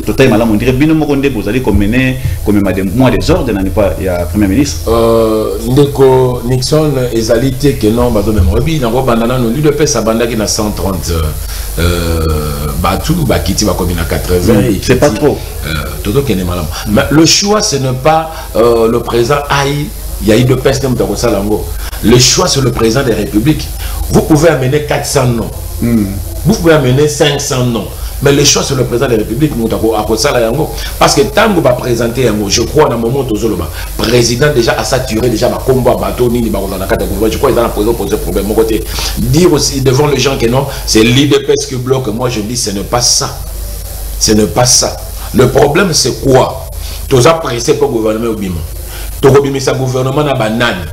totalement, on dirait bien vous allez comme des mois des ordres, il y a Premier ministre. Ndeko Nixon ezalité que non bato même rebi na bandana no l'UDPS a bandaki na 130 batu bakiti ba comme na 80 c'est pas trop. Toto kene malam. Mais le choix ce n'est pas le président il y a eu de peste comme dans Salango. Le choix c'est le président de la République. Vous pouvez amener 400 noms. Vous pouvez amener 500 noms. Mais le choix sur le président de la République, parce que tant que va présenter un mot, je crois dans le moment où le président déjà a saturé déjà ma combat bateau ni je crois qu'il a posé problème. Dire aussi devant les gens que non, c'est l'UDPS qui bloque. Moi je dis ce n'est pas ça. Ce n'est pas ça. Le problème c'est quoi? Tous a pressé pour le gouvernement au Bima. Le gouvernement na banane.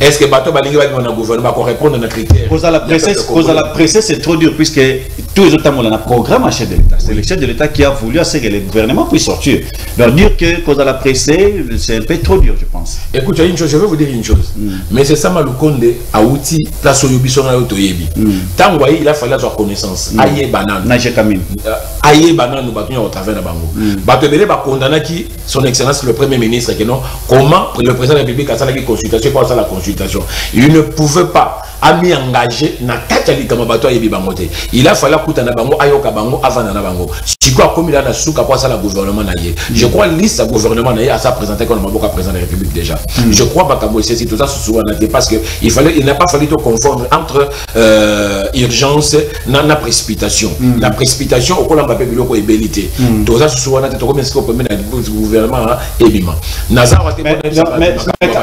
Est-ce que bateau balingi va dans gouvernement pour répondre à nos critères? Cause à la presse, c'est trop dur puisque tous les autres ont un programme à chef de l'État. C'est le chef de l'État qui a voulu que le gouvernement puisse sortir. Donc dire que cause à la presse, c'est un peu trop dur, je pense. Écoute, une chose, je vais vous dire une chose. Mais c'est ça Malukonde a outil place au Yubi son autoyebi. Tant que il a fallu avoir connaissance. Aïe banane. Nage Kamine. Aïe banane nous battons au travers de Bango. Bateau ba condamné qui son excellence le premier ministre que non comment le président de la République a fait la consultation, quoi ça la consultation. Il ne pouvait pas ami engagé na katali kama bato yebi bangote. Il a fallu kutana bango ayoka bango avant na bango. Si quoi comme il a na souka quoi ça la gouvernement na ye. Je crois liste le gouvernement na ye a ça présenté comme maboka président de la République déjà. Je crois pas que c'est tout ça souvent parce que il n'a pas fallu te confondre entre urgence na précipitation. La précipitation au colon papé biloko ébélité. Tout ça souvent na te comme est-ce qu'on peut mettre le gouvernement ébima.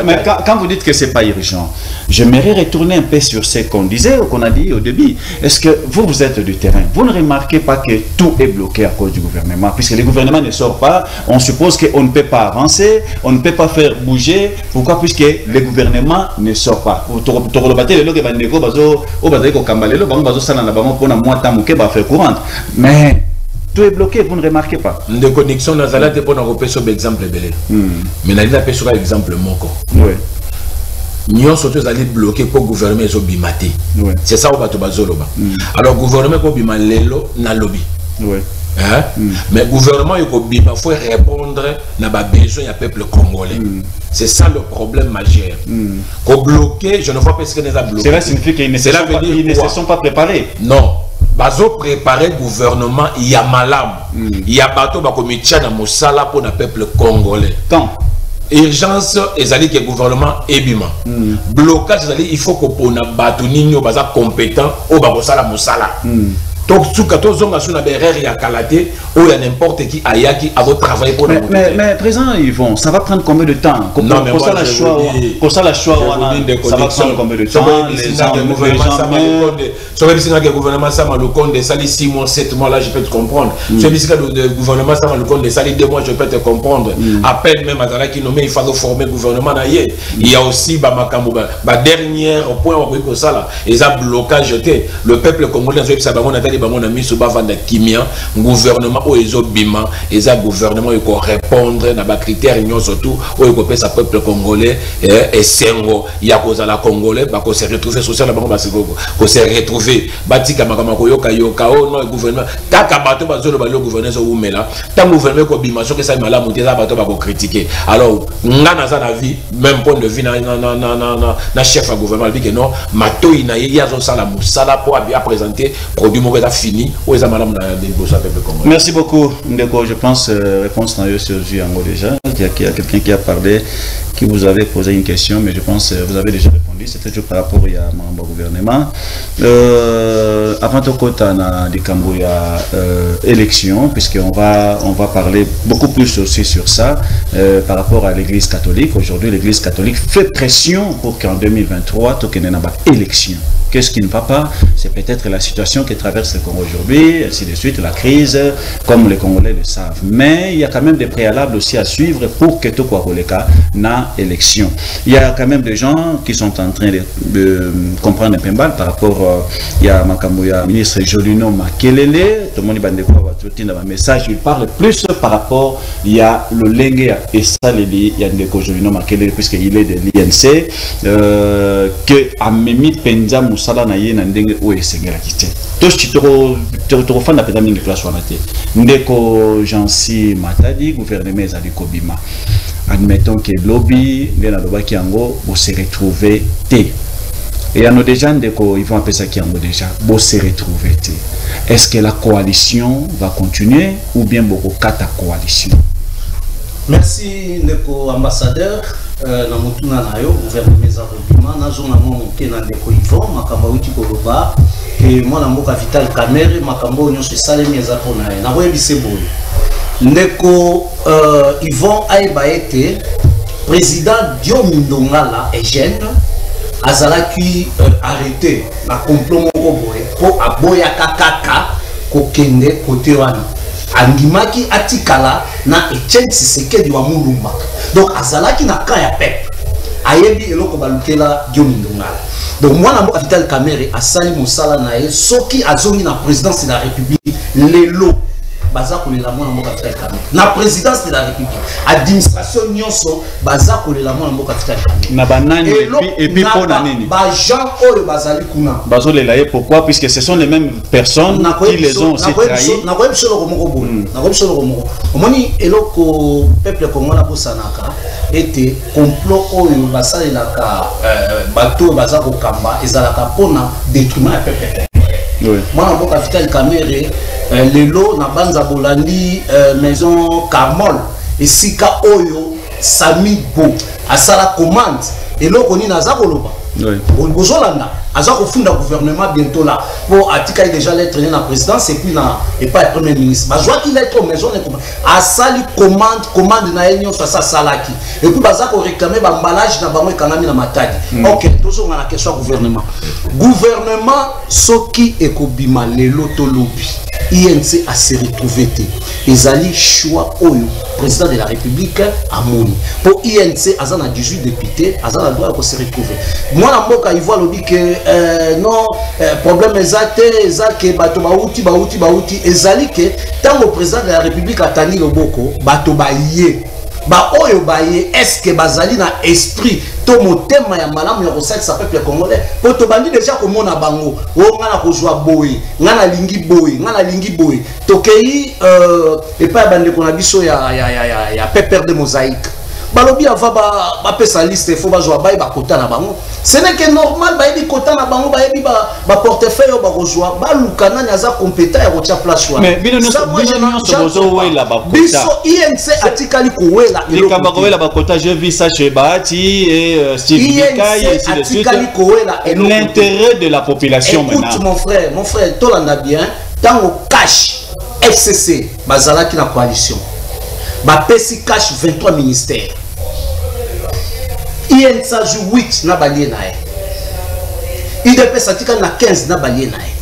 Mais quand vous dites que c'est pas urgent, j'aimerais retourner un peu sur ce qu'on disait ou qu'on a dit au début. Est-ce que vous êtes du terrain? Vous ne remarquez pas que tout est bloqué à cause du gouvernement? Puisque le gouvernement ne sort pas, on suppose qu'on ne peut pas avancer, on ne peut pas faire bouger. Pourquoi? Puisque le gouvernement ne sort pas. Mais tout est bloqué, vous ne remarquez pas. De connexion dans la tête pour nous repérer sur l'exemple belé. Mais nous avons sur l'exemple moko. Oui. Nous sommes allés bloquer pour le gouvernement et bimate. C'est ça au bateau bazoloba. Alors gouvernement pour bimalelo na lobby. Oui. Hein? Mais le gouvernement il faut répondre à besoin du peuple congolais. C'est ça le problème majeur. Pour bloquer, je ne vois pas ce que nous avons bloqué. Cela signifie qu'ils ne se sont pas préparés. Non. Bazo préparer le gouvernement, il y a malam. Il y a bateau bakomitia na mosala pour le peuple congolais. Quand urgence ezali que gouvernement ebima. Blocage ezali il faut que na bato nino baza compétent au bakosala mosala. Donc, tout cas, tous les gens qui ont calaté, ou il y a n'importe qui ayaki a travaillé pour mais président Yvon, ça va prendre combien de temps? Non, mais pour ça, la choix, ça va prendre combien de temps? Les gens, le gouvernement, ça m'a le compte de sali 6 mois, 7 mois, là, je peux te comprendre. Celui que le gouvernement, ça m'a le compte de sali 2 mois, je peux te comprendre. À peine même à qui nommé, il faut reformer le gouvernement. Il y a aussi, dernier point, pour ça, là, ils ont blocage jeté. Le peuple congolais, on a mis sur bavanda kimia gouvernement ou bima et ça gouvernement il faut répondre à des critères surtout où il faut sa peuple congolais et sengo il y a cause à la congolais bah qu'on se retrouver social là bah qu'on se retrouver batika makama koyoka yoka oh non gouvernement taka bato bazolo ba le gouvernement ou mela tant gouvernement ko bima so que ça mala monter ça bato ba ko critiquer alors ngana za na vie même point de vue na chef à gouvernement dit que non mato ina ya zo sala musala pour bien présenter produit mauvais fini. Merci beaucoup, Ndeko. Je pense réponse dans sur Juango déjà. Il y a quelqu'un qui a parlé, qui vous avait posé une question, mais je pense que vous avez déjà répondu. C'était toujours par rapport à mon gouvernement. Avant de côté des Cambo, il y a élection, puisqu'on va parler beaucoup plus aussi sur ça par rapport à l'Église catholique. Aujourd'hui, l'Église catholique fait pression pour qu'en 2023, il y ait une élection. qu'est-ce qui ne va pas? C'est peut-être la situation que traverse le Congo aujourd'hui, ainsi de suite, la crise, comme les Congolais le savent. Mais il y a quand même des préalables aussi à suivre pour que tout quoi na élection. Il y a quand même des gens qui sont en train de comprendre un peu mal par rapport il y a Makamouya, ministre Jolino Makelele, tout le monde dans un message, il parle plus par rapport, il y a le Lengue et ça, il y a des Jolino Makelele, puisqu'il est de l'INC, que a Memi Penza Moussala Naye Nandenge ou Esengela Kite. Tous tu te refais la pédamine de classe Wanate. Ndeko Jansi Matadi, gouvernement Zali Kobima. Admettons que lobby, qui vous se retrouver T. Et il y a des gens ils vont appeler ça qui ont déjà vous se retrouver T. Est-ce que la coalition va continuer ou bien beaucoup quatre coalition? Merci Ndeko ambassadeur. Na mutuna na yo gouvernement za Kobima na zona monke na Ndeko Yvon makamba uti koloba et moi na mboka Vital Kamerhe makambo nyonso salemi za pona na boyebise boye. Ndeko Yvon Aïba été président Diomi Ndongala et jeune azalaki arrêté na complot moko boye po aboya kakaka kokende côté wana andimaki atikala na Etienne Tshisekedi wa Mulumba. Donc azalaki na ka ya pep ayebi eloko balukela Diomi Ndongala. Donc moi na mboka Vital Kamerhe asali mosala na ye soki azongi na présidence de la République lelo baza kolela mona mboka Vital Kamerhe na présidence de la République administration nyonso baza kolela mona mboka Vital Kamerhe na banani et puis pour nani ba gens oyo bazali kuna bazolela ye pourquoi puisque ce sont les mêmes personnes qui les ont aussi trahi na ko ebisolo ko moko bon na ko ebisolo ko moko omoni eloko peuple congolais bosanaka était complot oyo basalelaka bato baza ko kamba ezalaka pona détruire peuple. Oui. Moi, je suis Vital Kamerhe, lelo na banza bolandi maison Carmol et Sika Oyo Sami Bo asala commande et là on na za koloba. Oui. Bozolanda aza ko funda gouvernement bientôt là pour atika déjà lettre na présidence et puis na et pas le premier ministre. Ba joie qu'il lettre maison ne asali commande na enyo ça salaki et puis baza ko réclamer ba emballage na bango kanami na matadi. OK, toujours na question gouvernement soki ekobima lelo to lobi INC a se retrouvé ezali choix oyo président de la République amoni pour INC azana 18 députés azana droit de se retrouver. Moi na mboka ivoire lobi que non problème ezake bato bauti ezali que tant le président de la République atani loboko bato baye ba oyo baye est-ce que bazali na esprit to motema ya malamu ya kosalisa peuple congolais po to bandi déjà komona bango o ngana kozwa boye ngana lingi boye tokei et pas bande kona biso ya pepper de mosaïque balobi ava ba pesa liste faut bazwa baye ba kota na bango ce n'est que normal bayebi kota na bango bayebi ba portefeuille ba kozwa ba lukana nyaza compétent ya kotia place wana mais bino bozo wela ba kota biso INC atikali ko wela likamba ko wela ba kota je vis ça chez Bahati et Steve Bikai et ainsi de suite l'intérêt de la population maintenant. Écoute mon frère tolanda bien tant au cash FCC bazalaki na coalition ba pesi cash 23 ministères INC joue 8 na balie na ye IDP satika na 15 na balie na ye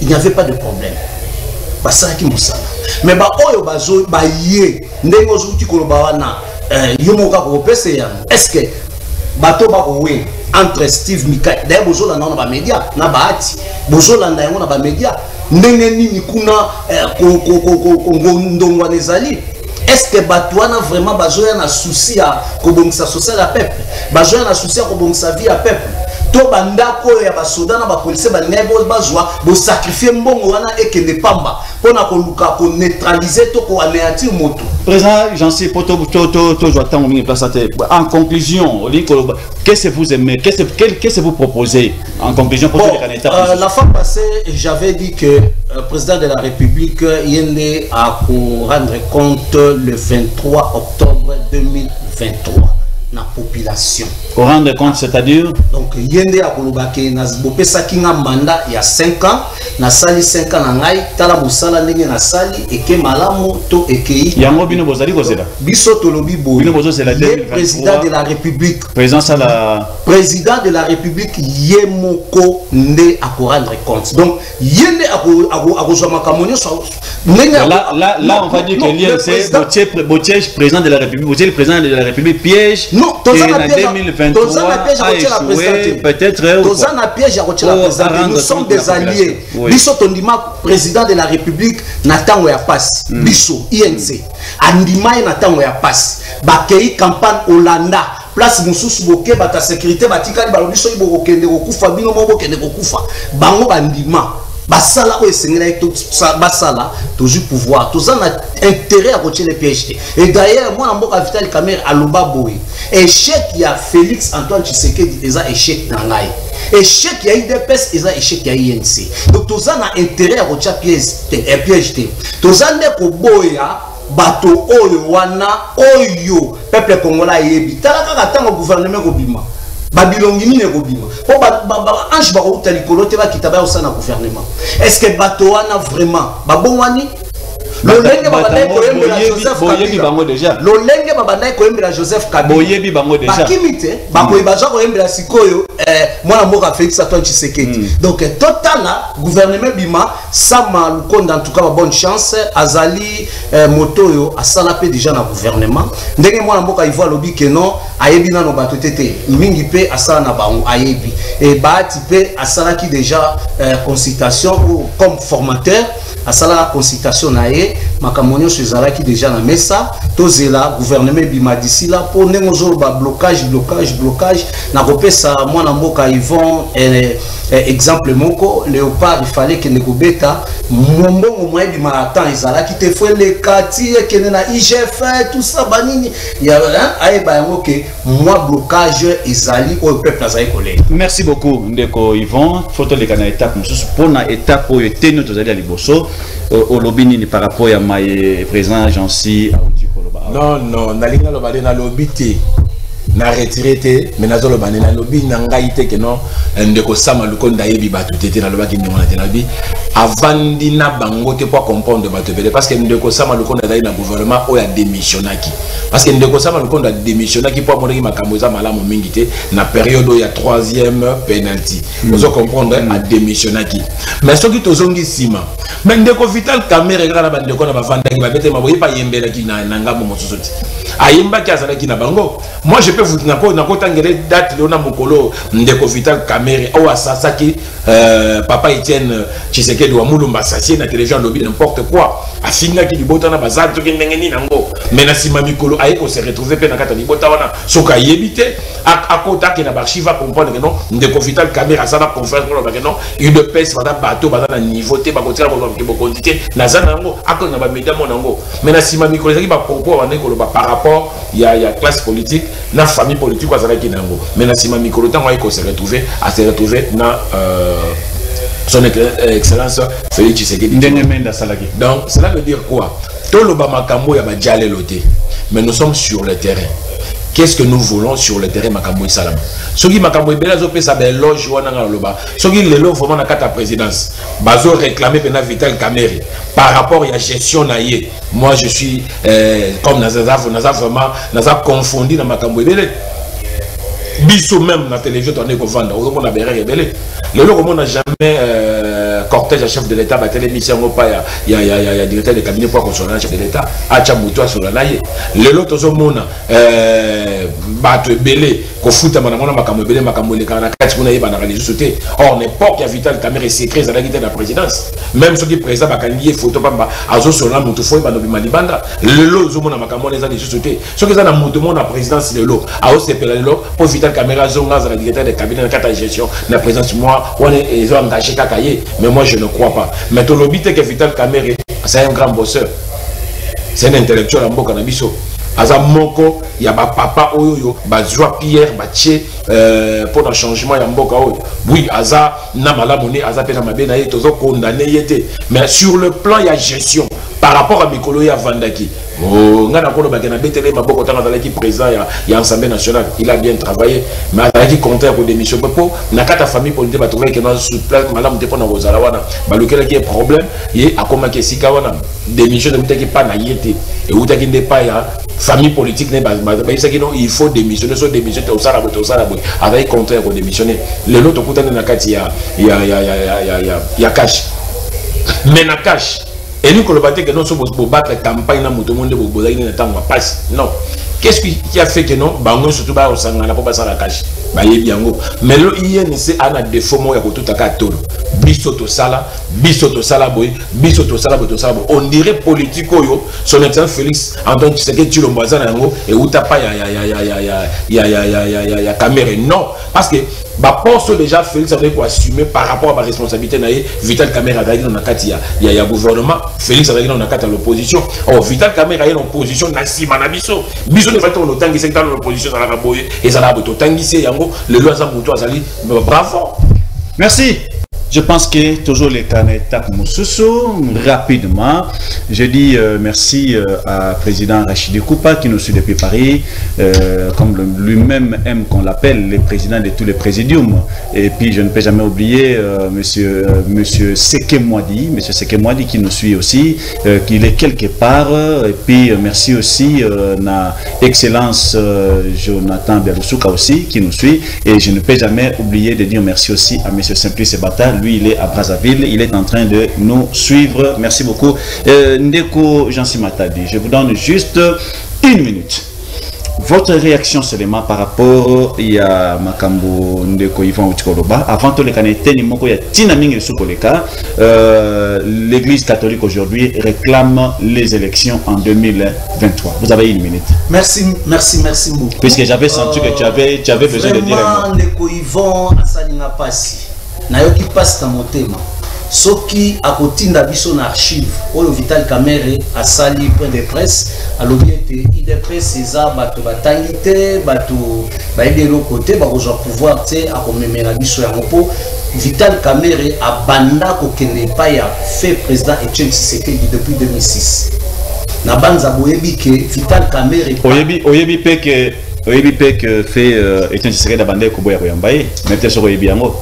il n'y avait pas de problème basalaki mosala mais ba oyo bazo ba ye ndenge ozuti koloba wana yo moka ko pesa yango est-ce que bato ba ko win entre Steve Bikai d'ailleurs bozolanda na ba média na Bahati bozolanda yango na ba média ndenge nini kuna ndongwa nezali. Est-ce que Batouana vraiment besoin d'un souci à kobongisa social à peuple, besoin d'un souci à kobongisa vie à peuple. To banda ko ya basoda na ba police ba nebo bazwa bo sacrifier mbongo wana ekende pamba pona ko luka ko neutraliser to ko anéantir moto. Président Jansi poto to joata on place en conclusion, qu'est-ce que vous aimez, qu'est-ce que vous proposez en conclusion pour la fois passée, j'avais dit que le président de la République yende a rendre compte le 23 octobre 2023. na population. Au rendre compte, c'est-à-dire? Donc, yende a kolobake na bopesa kinga mandat il y a 5 ans, na sali 5 ans na ngai, tala bosala ndenge na sali eke malamu to ekei. Yango bino bozali kozela. Biso tolobi bo. Bino bozo c'est la président de la République. Président de la République yemoko nde a rendre compte. Donc, yende a kozwa makamonyo là on va dire que l'INC Botiège président de la République, Botiège le président de la République piège. Non, en 2023 a échoué peut-être. Nous sommes des alliés. Biso tondima président de la République natango ya passe. Biso INC andima natango ya passe. Bakei campagne Hollanda. Place mususu boke bata sécurité batikali balobiso iboko kende kokufa bino moko kende kokufa. Bango bandima. Basala o esengela to basala toujours pouvoir tous en intérêt à retirer les PHT. Et d'ailleurs moi na mboka Vital Kamerhe aloba boy échec ya Félix Antoine Tshisekedi eza échec na ngai, échec ya IDPS eza échec ya INC. Donc tous en intérêt à retirer PHT. Tous en ko boya bato oyo wana oyo peuple congolais yebi talaka katanga gouvernement ko bima babilongi mine ko bima po ange ba ko tali kolote ba kitaba au sana gouvernement. Est-ce que bato wana vraiment babongwani lolenge babandai koyembela Joseph Kabila lolenge babandai koyembela Joseph Kabila boyebi bango déjà bakimite bakoyeba za koyembela sikoyo mwana mboka Félix Antoine Tshisekedi. Donc total gouvernement bima sama lukonda en tout cas bonne chance azali motoyo asala pe déjà na gouvernement ndenge mwana mboka ivoire lobi que non ayebi na no bato tete mingi pe asala na bango ayebi et baati pe asala ki déjà consultation comme formateur asala la consultation na ye makamonyo sezala ki déjà na mesa tozela gouvernement bima d'ici là pour nengozo ba blocage na kopesa mwana mboka Yvon exemple moko Léopard il fallait que nekobeta mombongo moye bima attend ezala ki te foi les quartiers que na IGF tout ça banini ya aye ba yango que moi blocage ezali au peuple azali kolé. Merci beaucoup ndeko Yvon photo le kana étape mususu pona étape oyo teno tozali à liboso au lobby ni par rapport à my président Jansi non nalinga lo bale na lobby te na retraité mais na zolo bane na lobby na ngai te que non ndeko sama lukonda yebi batu tete na loba ki ndimona te na bi avandi na bango te pour comprendre batu bele parce que ndeko sama lukonda dai na gouvernement o ya démissionnaki parce que ndeko sama lukonda démissionnaki pour monaki makambo za malamu mingi te na période ya 3e penalty vous comprendre a démissionnaki mais ce qui tozongi sima mais ndeko Vital Kamerhe grana bandeko na bavandaki babete maboye pa yembela ki na ngambo mosusuti ayemba ki azala ki na bango. Moi je peux vous dire date Léona Mokolo ndeko Vital Kamerhe ou asasaki papa Etienne Tshisekedi wa Mulumba assassin na télévision lobby n'importe quoi afinga ki libota na bazal to ngengeni nango mais na sima mikolo ayeko se retrouver pe na kata libota wana soka yebite akota ki na archive va comprendre que non ndeko Vital Kamerhe asana conférence pour que non une pèse va bateau va na niveau te ba kotira ko quantité na zana nango akona ba média monango mais na sima mikolo ki ba propos wana ko par rapport il y a classe politique na famille politique quoi ça va qui nango mais na sima mikolo tango ayeko se retrouver na son excellence Félix Tshisekedi. Donc cela veut dire quoi? Tout le bamakambo ya ba diale loté mais nous sommes sur le terrain. Qu'est-ce que nous voulons sur le terrain makambo salam? Soki makambo ebela zo pesa ba loge wana nga loba. Soki lelo vraiment na kata présidence. Bazo réclamer pena Vital Kamerhe par rapport à la gestion na ye. Moi je suis comme naza vraiment naza confondu na makambo ebele. Biso même na télévision tourner ko vendre. On a beré rebelle. Lelo comme on n'a jamais cortège à chef de l'État ba télémission ngo pa ya directeur de cabinet pour consoler chef de l'État acha muto sur la naye lelo tozo mona bato ebele ko futa mana mona makambo ebele makambo le kana kati kuna yeba na religieux sauté or n'importe ya Vital Kamerhe secret za la guide de la présidence même ceux qui président ba kandié photo pamba azo sur la muto foi ba no malibanda lelo zo mona makambo les religieux sauté ceux qui za na muto mona présidence lelo a se pela lelo pour Vital Kamerhe zo nga za la directeur de cabinet na kata gestion na présidence moi on est engagé kakaye mais moi je ne crois pas. Mais tout l'obité que Vital Kamerhe, c'est un grand bosseur. C'est un intellectuel en Mboka Nabiso. Aza moko, il y a papa oyo, joie Pierre, Tché, pour un changement ya Mboka oyo. Oui, Aza, na malamone, Aza pena mabena ye, tozo condamné yete. Mais sur le plan, il y a gestion. par rapport à Mikolo ya Vandaki. Oh, ngana kono bakena betele maboko tanga dans l'équipe président ya Assemblée nationale, il a bien travaillé, mais avec contraire pour démission pour na kata famille politique ba trouver que dans sous place madame te pona kozala wana balukela qui est problème et akoma ke sika wana démission de mutaki pas na yete et utaki nde pas ya famille politique ne ba ça que non il faut démissionner so démissionner au sala avec contraire pour démissionner les autres kutana na kati ya cash mais na cash et nous que non pour battre la campagne dans tout le monde passe non qu'est-ce qui a fait que non bango surtout ba osanga na pas ça la cash ba yebi yango mais le INC a na défaut mo ya ko tout aka tolo bisoto sala boy bisoto sala on dirait politique yo son excellence Félix Antoine Tshisekedi tu l'emboisa na yango et uta pa ya caméra non parce que bah pense déjà Félix avait quoi assumer par rapport à ma responsabilité naïe Vital Kamerhe a dans la carte il y a gouvernement Félix avait dans la carte à l'opposition oh Vital Kamerhe est en opposition na sima na biso ne va on autant qui dans l'opposition ça la boyer et ça la boto tangisi yango le loi za muto azali bravo merci. Je pense que toujours les candidates Moussoussou, rapidement, je dis merci à président Rachidi Koupa qui nous suit depuis Paris, comme lui-même aime qu'on l'appelle, le président de tous les présidiums. Et puis je ne peux jamais oublier monsieur Seke Mwadi qui nous suit aussi, qu'il est quelque part. Et puis merci aussi à Excellence Jonathan Bialoussouka aussi qui nous suit. Et je ne peux jamais oublier de dire merci aussi à monsieur Simplice Bata. Lui, il est à Brazzaville, il est en train de nous suivre. Merci beaucoup. Ndeko Jansi Matadi, je vous donne juste une minute. Votre réaction seulement par rapport à Makambo Ndeko Yvan Outikoloba. Avant tout le caneteni moko ya Tinaming Soukoleka, l'Église catholique aujourd'hui réclame les élections en 2023. Vous avez une minute. Merci beaucoup. Puisque j'avais senti que tu avais besoin de dire un mot. Ndeko Yvan Asalina Passi. Nayoki passe dans mon thème. Soki akotinda biso na archive oyo Vital Kamerhe asali point de presse alobiete IDPS eza bato batangite bato baidelo côté ba kozwa pouvoir te akomemela biso ya mopo Vital Kamerhe abanda kokende pa ya fait président Etienne Tshisekedi depuis 2006 na banza boyebi ke Vital Kamerhe oyebi pe que fait Etienne Tshisekedi abanda ko boya yambaye mais peut-être sur oyebi yango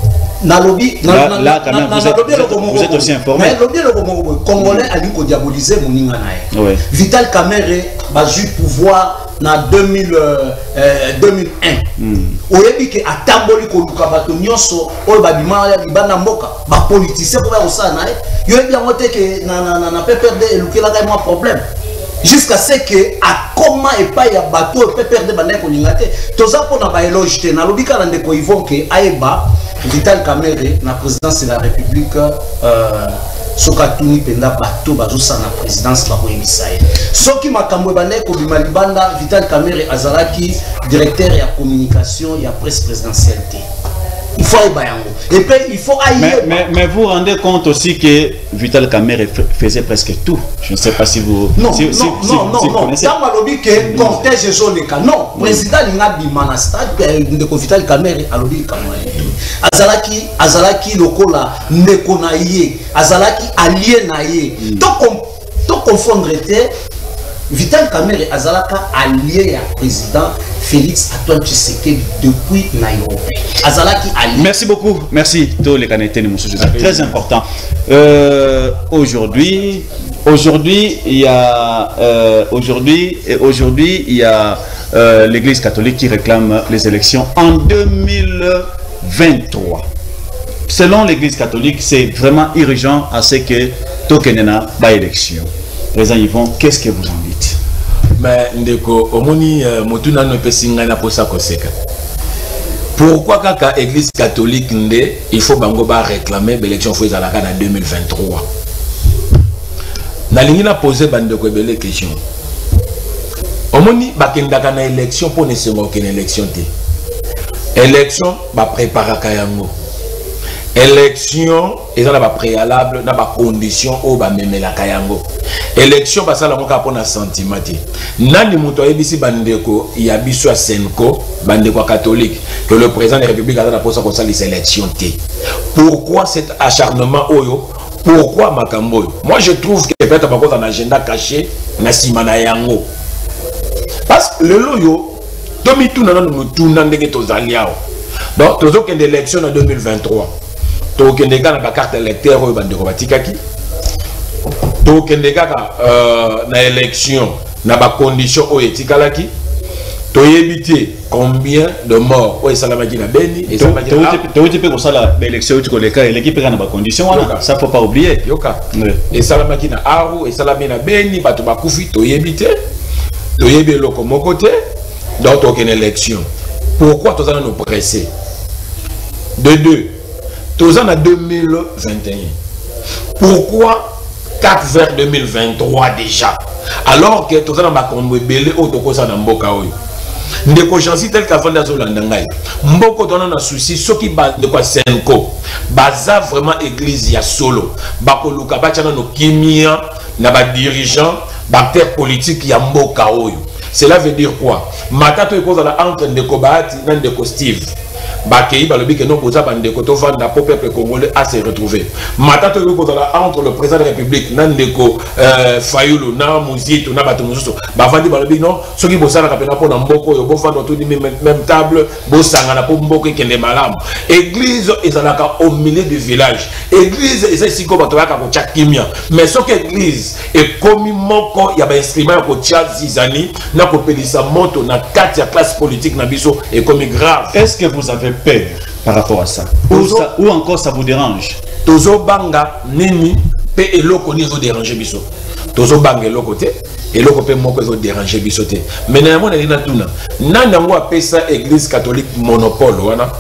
Nalobi, là, quand même, vous êtes aussi informé. Mais le Congolais a dit qu'on diabolisait mon inganaï. Vital Kamerhe a eu pouvoir en 2001. Oyebi ke atamboli ko lukabato nyonso oyo babima ya libana mboka ba politicien pour ba osana yoyebi yangote ke na PPRD elukela ka moi problème. Jusqu'à ce que à comment et pas ya bateau PPRD bana ko lingate toza pona ba éloge te na lobika na ndeko Yvon ke aeba Vital Kamerhe na présidence de la République Sokatuni penda bateau bazosa na présidence ba koyemisaye soki makambo bana ko bimalibanda Vital Kamerhe azalaki directeur ya communication ya presse présidentielle. Il faut et puis il faut mais vous rendez compte aussi que Vital Kamerhe faisait presque tout. Je ne sais pas si vous non. Dans ma lobby que cortège est non président l'inga di manastad de Vital Kamerhe a lobby Kamerhe azalaki lokola nekonaye azalaki allié naye to confondre te Vital Kamerhe azalaka allié à président Félix Antoine Tshisekedi depuis Nairobi. Azalaki allié. Merci beaucoup. Merci. Tous les canadiens c'est très important. Aujourd'hui, il y a l'Église catholique qui réclame les élections en 2023. Selon l'Église catholique, c'est vraiment urgent à ce que Tokenena ba élection. Président Yvon, qu'est-ce que vous en dites? Mais ndeko omoni motuna no pesinga na posa koseka. Pourquoi kaka église catholique ndé il faut bango ba réclamer l'élection faut ezalaka na 2023. Na lingi na poser bandeko ebele question. Omoni bakendaka na élection pour ne sengo ken élection té. Élection ba préparaka yango. Élection ezala ba préalable na ba condition o ba memela kayango. Élection basala moka pona sentiment te. Nani muto ebisi bandeko ya biso ya Senko bandeko catholique que le président de la République a la posa ko sali élection te. Pourquoi cet acharnement oyo Pourquoi Makamboy? Moi je trouve que peut-être à un agenda caché, na simana yango. Parce que le loyo, Tomi Touna nous tourne ndenge tozaliao. Donc tozo que l'élection en 2023. To que ndeka na carte électeur au bande kobatikaki. To que ndeka na élection na ba condition o etikalaki. To éviter combien de morts au Salamaki na Beni et Salamaki na to type comme ça la élection tu connais et l'équipe est dans ba condition ça faut pas oublier yoka et Salamaki na Aru et Salamaki na Beni bato ba kufi to éviter to yebe loko mon côté donc aucune élection. Pourquoi tous nous presser de deux tous en 2021 pourquoi 4 vers 2023 déjà alors que tous en ba kombo belé otoko sa na mboka oyo ndeko chansi tel qu'avant d'azolanda ngai mboko tona na souci soki ba de quoi senko baza vraiment église ya solo bakoluka bachana no kimia na ba dirigeant acteur politique ya mboka oyo. Cela veut dire quoi? Matato ekoza la entre ndeko Bahati na ndeko Steve bakei balobi que non boza bandeko to vanda pour peuple congolais à se retrouver. Matato ekoza la entre le président de la République na ndeko Fayulu na Muzito na bato mususu bavandi balobi non soki bosala kapena pona mboko yo bo vanda to di même table bosanga na po mboko ekende malamu. Église ezalaka au milieu du village. Église ezesiko bato baka ko chakimia mais soki église et komi moko ya ba instrument ko chazizani na ko pelisa moto na kati ya classe politique na biso et comme grave. Est-ce que vous avez peur par rapport à ça ou encore ça vous dérange? Tozo banga nini pe eloko ni zo déranger biso. Tozo banga eloko te eloko pe moko zo déranger biso te. Mais na mona ina tuna nana ngo apesa église catholique monopole wana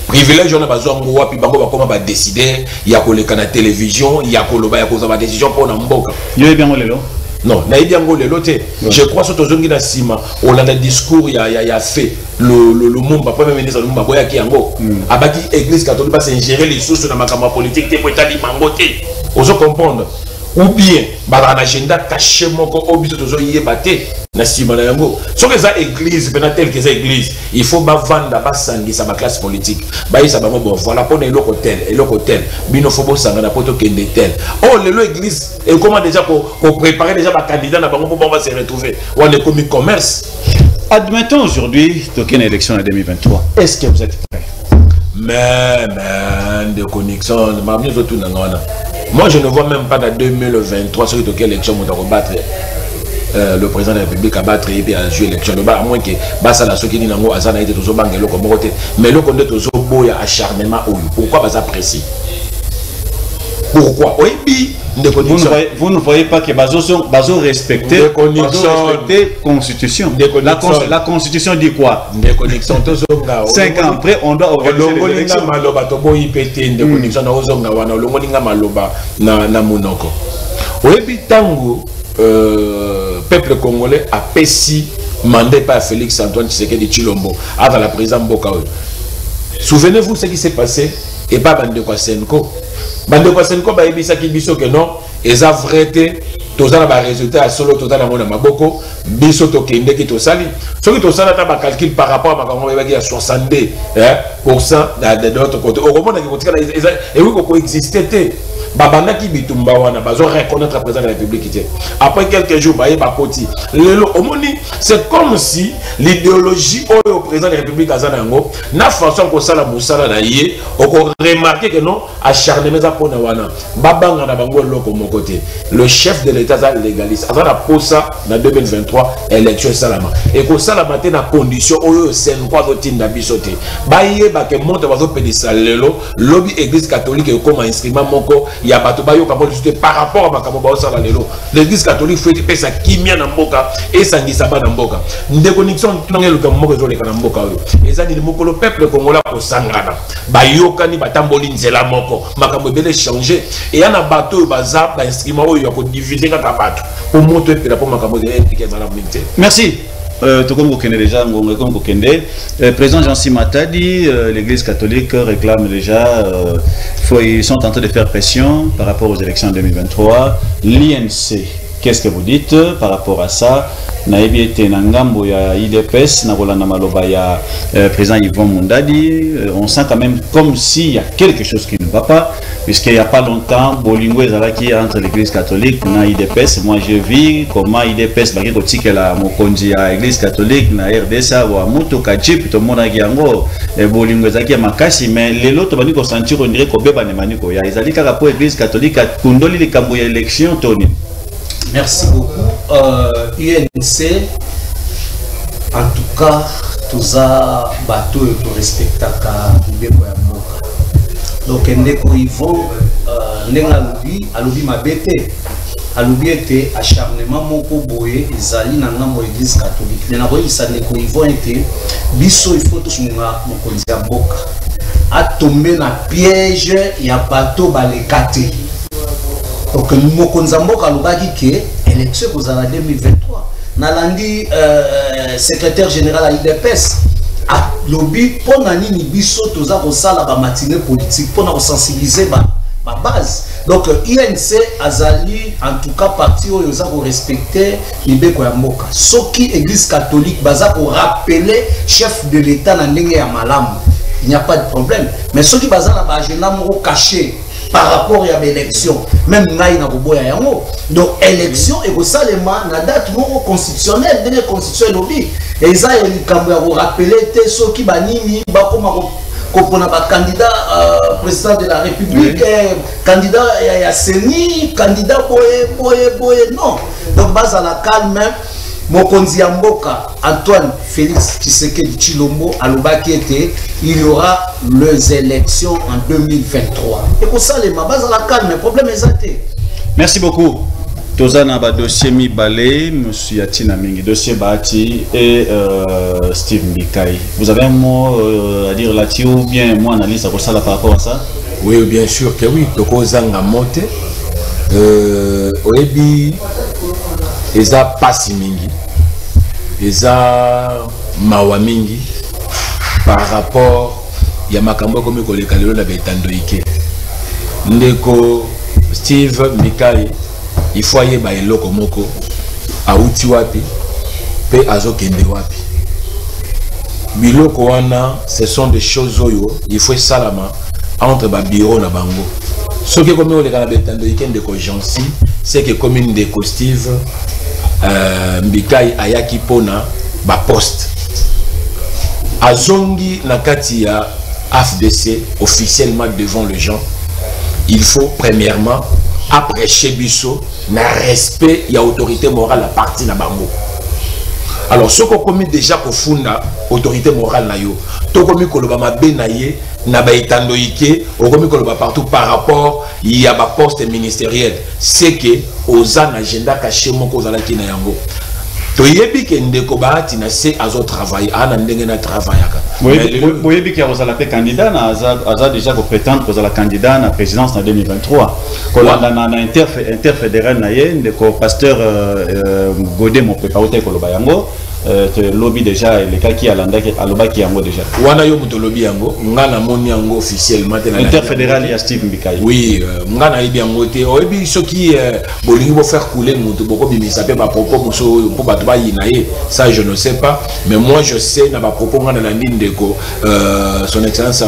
privilège on a besoin ngo wapi bango ba koma ba décider ya koleka na télévision ya koloba ya koza ba décision pour na mboka. Yo bien lelo. Non, naïbiango le loté. Je crois que tout le sima, on a des discours, il y a fait le monde, pas même ministre, le monde, boya qui ango. Abaki église catholique pas s'ingérer les sources de la macama politique, t'es pour établir mangoté. Oso comprendre. Ou bien, bah un agenda caché mon corps, obligé de se y battre. Na sima na yango. So que ça église, pendant telle que ça église, il faut ba vendre ba sangi sa ba classe politique. Ba isa ba bon voilà pour le hôtel et le hôtel. Bino faut bo sanga na poto kende tel. Oh le église et comment déjà pour préparer déjà ba candidat na bango pour va se retrouver. On est comme commerce. Admettons aujourd'hui token élection en 2023. Est-ce que vous êtes prêts? Mais de connexion, moi je ne vois même pas dans 2023 sur quelle élection on va battre le président de la République à battre et à jouer l'élection. À moins que Bassa la Soki Nango Azana été toujours bangé comme côté. Mais le condé toujours boya acharnement. Pourquoi Bassa précis? Pourquoi? Oui, vous ne voyez pas que Bazo respecter la constitution. La constitution dit quoi? 5 ans après, on doit organiser l'élection. Peuple congolais a péci mandé par Félix Antoine Tshisekedi Tshilombo à la présidence Mboka. Souvenez-vous ce qui s'est passé et pas Bande Kwasenko. Bande Kwasenko ba ebisa ki biso que non, eza vrai tozana ba résultat à solo tozana mona maboko biso to kende ki to sali. Ce qui to sala ta ba calcul par rapport à makambo ba ki ya 62% de l'autre côté. Au moment qui kotika et oui ko exister té. Babana qui bitumba wana bazo reconnaître le président de la République. Après quelques jours baye bakoti lelo omoni c'est comme si l'idéologie au président de la République azanango na façon ko sala musala na yé on remarquer que non acharnement za pona wana babanga na bango loko mon côté le chef de l'état za légaliste azana posa na 2023 élection salama et ko salama te na condition oyo sen kwa zotinda bisoté baye ba ke monte bazo pédissa lelo lobby église catholique et comme instrument moko il y a bato bayo kamo juste par rapport à makambo ba osala lelo l'église catholique faut que pesa kimia na mboka et sangisa ba na mboka ndeko Nixon ngelo ka moko zo leka na mboka oyo ezali le moko le peuple congolais ko sangana bayoka ni batamboli nzela moko makambo bele changer et yana bato baza ba instrument oyo ko diviser ka bato pour montrer que la pour makambo de éthique dans la communauté. Merci. Comme vous connaissez déjà, président Jean Matadi, l'Église catholique réclame déjà, ils sont en train de faire pression par rapport aux élections 2023. L'INC, qu'est-ce que vous dites par rapport à ça? Naïbi était Nangambo ya IDPS, Nakolana Maloba ya président Yvon Mundadi. On sent quand même comme s'il y a quelque chose qui ne va pas, puisqu'il n'y a pas longtemps, Bolingo est entre l'église catholique et l'IDPS. Moi, je vis comment IDPS, que la Mokonzi à l'église catholique, na RDSA, ou à Mouto Kachip, tout le monde a dit que Bolingo est Makasi, mais les autres vont nous sentir on dirait qu'on peut Maniko. Ils ont dit qu'à rapport à l'église catholique, à Kundoli, les Kamboya élection, Tony. Merci beaucoup. UNC, en tout cas, tous a bateau et tout respecté à Mbeko ya Mboka. Donc, Ndeko Yvon, Ndenga Alobi m'a bêté. Alobi était acharnement moko boye, Zali Nangamo église catholique. Mais n'avoyez ça, Ndeko Yvon était, biso il faut tous nous mokonzi ya Mboka. A tombé dans piège, il y a bateau balekate. Donc, nous avons dit que l'élection est en 2023. Nalandi, secrétaire général à l'IDPS, a lobby pour nani biso toza ko sala ba matinée politique pour sensibiliser ma base. Donc, INC azali en tout cas parti où ils ont respecté Mbeko ya Mboka. Soki église catholique baza pour rappeler chef de l'État na ndenge ya malamu. Il n'y a pas de problème. Mais ceux qui baza na ba agenda moko caché par rapport à l'élection, même naï na boboya yango. Donc élection et que ça les man na date constitutionnelle, dernière constitution lobby. Et ils ont rappelé ceux qui banini ba comme candidat président de la République, candidat à Seni, candidat boye non. Donc base à la calme. Mokonzi ya Mboka, Antoine Félix Tshisekedi Tshilombo, Alobaki était, il y aura les élections en 2023. Et pour ça, les mabas à la calme, le problème est athée. Merci beaucoup. Tozana ba dossier mi balé, monsieur Yatina Mingi, dossier Bati et Steve Mbikai. Vous avez un mot à dire là-dessus ou bien moi analyse à ça par rapport à ça? Oui, bien sûr que oui. Tokozanga monte. Oebi. Eza pasi mingi, eza mawa mingi par rapport ya makambo comme koleka lelo na betando ike. Ndeko Steve Mbikai il faut yeba eloko moko auti wapi pe azokende wapi. Biloko wana ce sont des choses oyo il faut salama entre ba bureau na bango. Ce qui est comme koleka na betando ike ndeko Jansi, c'est que comme ndeko Steve Mbikai ayaki pona ba poste azongi nakati ya AFDC officiellement devant les gens. Il faut premièrement apprécier biso na respect ya autorité morale à partir na bango. Alors ce qu'on commis déjà pour funda autorité morale na yo to komi koloba mabe na ye na ba itando ike o komi koloba partout par rapport il y a ba poste ministériel c'est que oza na agenda caché moko za la kina yango to yebi ke ndeko baati na se azo travailler ana ndenge na travaillaka oui yebi ke oza la pe candidat na aza déjà ko prétendre ko za la candidat na présidence en 2023 kolanda na interfédéral na ye ndeko pasteur Godé mo prépa ote koloba yango lobby déjà les cas qui alandaki alobaki yango déjà wana yo muto lobby yango ngana moni yango officiellement interfédéral ya Steve Mbikai oui ngana yebi yango te oyebi soki bolingi bo faire couler muto boko bimisa pe ba propos muso po bato ba yinaye ça je ne sais pas mais moi je sais na ba propos ngana na ndeko son excellence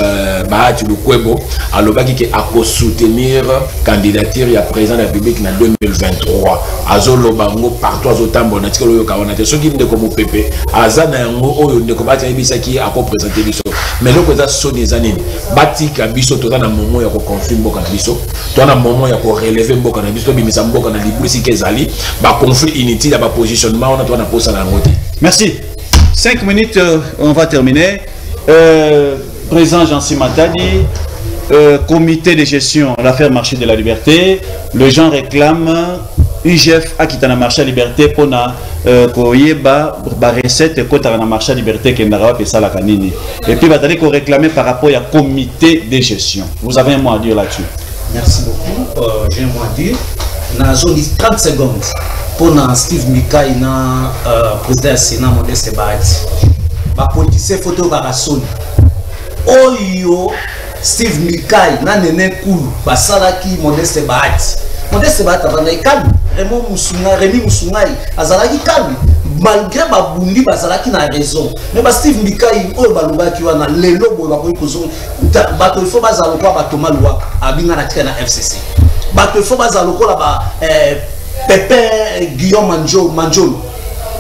Bahati Lukwebo alobaki ke ako soutenir candidature ya président de la République na 2023 azoloba ngo partout azotambo na tikolo yo kawana te soki ndeko mo pepe azana yango oyo ndeko bati yebisaki ako présenter biso mais loko za soni zanini batika biso to na moment ya ko conflit mboka na biso to na moment ya ko relever mboka na biso bimisa mboka na libwisi kezali ba conflit inutile ba positionnement on a to na posa na ngote. Merci. 5 minutes on va terminer. Président Jansi Matadi, comité de gestion l'affaire marché de la liberté, les gens réclament UGF a quitté le marché de la liberté pour na koyeba ba recette kota na marché de la liberté qui n'aura pas ça la canini et puis va dire qu'on réclamait par rapport à comité de gestion. Vous avez un mot à dire là-dessus? Merci beaucoup. J'ai un mot à dire. Dans zone 30 secondes pour Steve Mbikai na président du Sénat Modeste Bahati. Ba politicien photo ba rasoni. Oyo Steve Mbikai na nene kulu basalaki Modeste Bahati. Modeste Bahati va na calme. Rémi Moussoungaï, Azalaki calme. Malgré Babundi, Bazalaki n'a raison. Mais Steve Mikaï, Obaluba qui a les lobos, il faut Bazaloko, Batoma Loua, Abinga na FCC. Il faut Bazaloko là-bas, Pépin Guillaume Manjolo.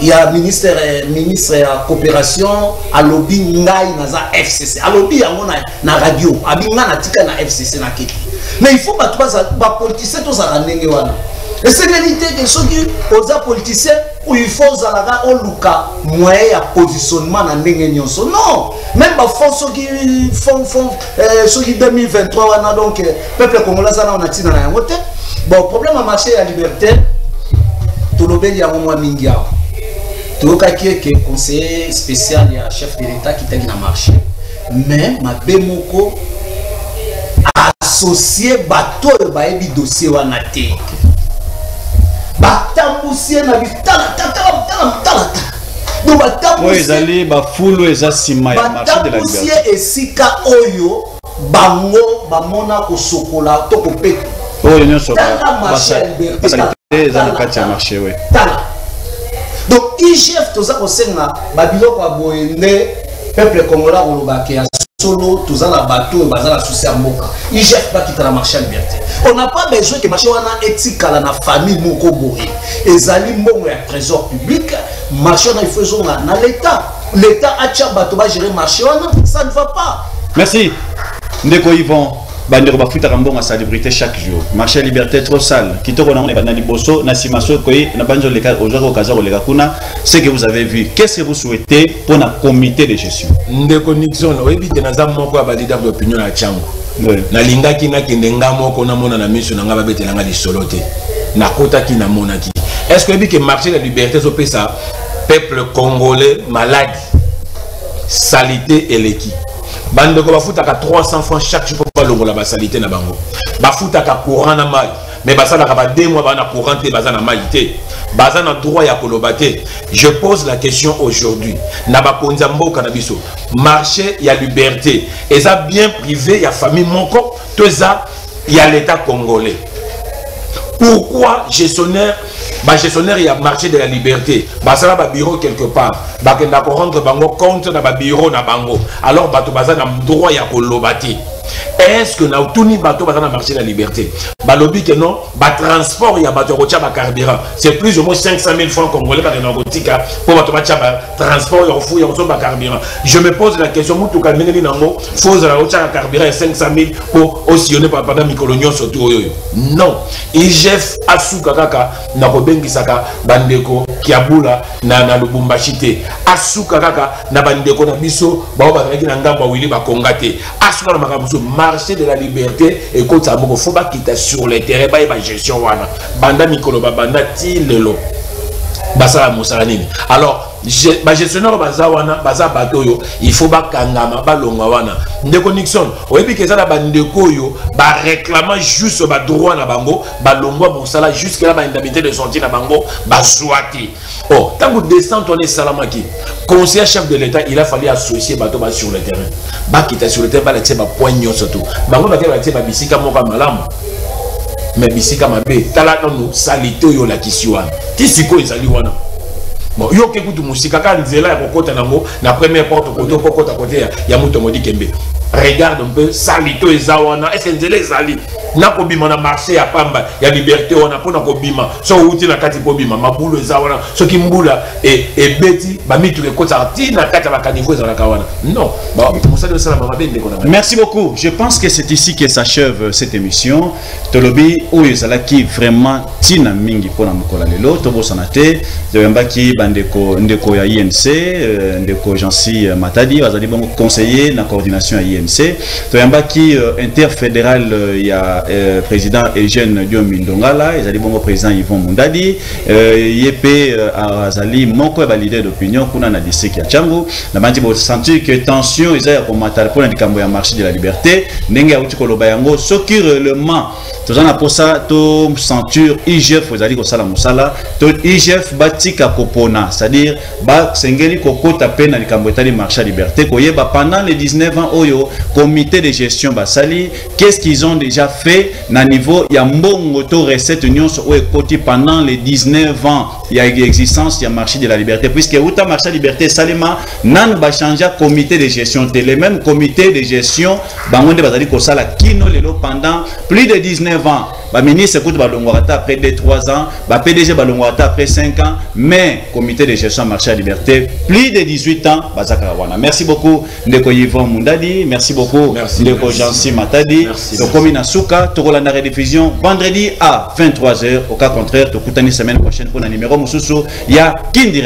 Il y a ministre à coopération, à lobby Ngai Naza FCC. À lobby na radio, Abinga na tika na FCC na kiki. Mais il faut pas politiciens tous à l'année. Et c'est l'idée que ceux qui posent politiciens où il faut zalaga au luka moyen à positionnement dans l'engagement. Non, même pas ceux qui font ceux qui 2023 on a donc peuple congolais ça on a tina na ngote. Bon problème à marché à liberté. Tout le monde y a un mois mingia. Tout le qui est conseiller spécial et chef de l'État qui est dans le marché. Mais ma bémoko associé bateau et dossier ou anaté. Batamboussier na bitala. Donc batamboussier. Oui, ils bafoulou et zasima ya marché de la liberté. Batamboussier et sika oyo bango bamona ko sokola to ko peto. Oh, ils sont marché oui. Donc IGF tout ça concerne babilo kwa boende peuple congolais olobaki ya solo tout ça la bateau bazala souci à moka IGF pas quitter la marché liberté. On n'a pas besoin que marché wana éthique à la famille moko boye ezali mbongo ya trésor public marché na il faut na l'état a tcha bateau ba gérer marché wana ça ne va pas. Merci Ndeko Yvon. Bandero bafuta kambonga célébrité chaque jour. Marché liberté trop sale. Kitoko na on est banani bosso na simaso koi na banjo le cas aujourd'hui au kaza le kakuna. Ce que vous avez vu, qu'est-ce que vous souhaitez pour un comité de gestion? Ndeko Nixon oyebi tenaza moko ya balida d'opinion na chango. Na lingaki na kindenga moko na mona na miso na ngaba bete na ngali solote. Na kota ki na monaki. Est-ce que oyebi que marché de la liberté so pesa peuple congolais malade. Salité et l'équipe. Bandeko bafutaka 300 francs chaque jour pour longola ba salité na bango. Bafutaka courant na mal. Mais basala ka ba 2 mois ba na courant te bazana malité. Bazana droit ya kolobate. Je pose la question aujourd'hui. Na ba konza mboka na biso. Marché ya liberté. Eza bien privé ya famille moko, to eza ya l'état congolais. Pourquoi gestionnaire il y a marché de la liberté, ça va bureau quelque part, bah que d'accord rendre bango compte dans bureau na bango, alors bateau baza na droit ya kolobati. Est-ce que na tout bateau baza na marché de la liberté, bah lobby que non, bah transport il y a bateau rocha ba carburant, c'est plus ou moins 500 000 francs congolais par narcotique pour bateau bacha transport il faut y a ba carburant. Je me pose la question, mutu kamengeli nango, faut la rocha carburant 500 000 pour osillonner pendant micolonion surtout non, IGF asuka kaka na bengisaka bandeko kiabula na Lubumbashi te asuka kaka na bandeko na biso ba bazaki na ngamba wili ba kongate asuka na makabuso marché de la liberté et quand ça moko faut ba quitter sur le terrain ba gestion wana banda mikolo ba banda ti lelo basala musala nini alors ba gestionnaire baza wana baza bato yo il faut ba kangama ba longa wana Ndeko Nixon oyebi ke za bandeko yo ba réclamant juste ba droit na bango ba longwa musala jusqu'à la indemnité de sortie na bango ba zoati. Oh tant que descend on est salamaki conseiller chef de l'état il a fallu associer bato ba sur le terrain ba quitter sur le terrain ba la tse ba poignon surtout bango ba tse ba bisika moka malamu mais bisika mabe tala no salito yo la kisiwana tisiko ezali wana. Bon, yo ke kutu musika ka nzela ya kokota nango na première porte koto kokota côté ya muto modi kembe. Regarde un peu salito ezawana est-ce que nzela ezali na ko bima na marché ya pamba ya liberté wana pona ko bima so uti na kati ko bima mabulu ezawana so ki mbula et beti ba mitu ke kota arti na kati ba kanivo ezala kawana. Non, ba musala sala mama bende ko na. Merci beaucoup. Je pense que c'est ici que s'achève cette émission. Tolobi o ezala ki vraiment tina mingi pona mukola lelo to bosanate de ndeko ya INC ndeko Jansi Matadi bazali bon conseiller na coordination ya INC to yambaki interfédéral ya président Eugène Diomindongala ezali bon président Yvon Mundadi yep azali moko ba leader d'opinion kuna na district ya Changu na bandi bo sentir que tension ezaya ko matala pona likambo ya marché de la liberté ndenge ya uti koloba yango soki réellement tozana posa to ceinture IGF ezali ko sala musala to IGF batika kopona c'est-à-dire ba sengeli kokota pena likambo etali marché liberté koyeba pendant les 19 ans oyo comité de gestion basali, qu'est-ce qu'ils ont déjà fait na niveau ya mbongo to recette union au côté pendant les 19 ans il y a existence il y a marché de la liberté puisque outa marché de la liberté salima nan ba changer comité de gestion les mêmes comités de gestion bangonde bazali ko sala kino lelo pendant plus de 19 ans ba ministre écoute balongwata après 2-3 ans ba PDG balongwata après 5 ans mais comité de gestion marché de la liberté plus de 18 ans bazaka wana. Merci beaucoup ndeko Yvon Mundadi, merci beaucoup ndeko Jansi Matadi. Donc comme Inasuka tokolanda rediffusion vendredi à 23h. Au cas contraire, tu écoutes la semaine prochaine pour un numéro Moussousou. Il y a Kindira.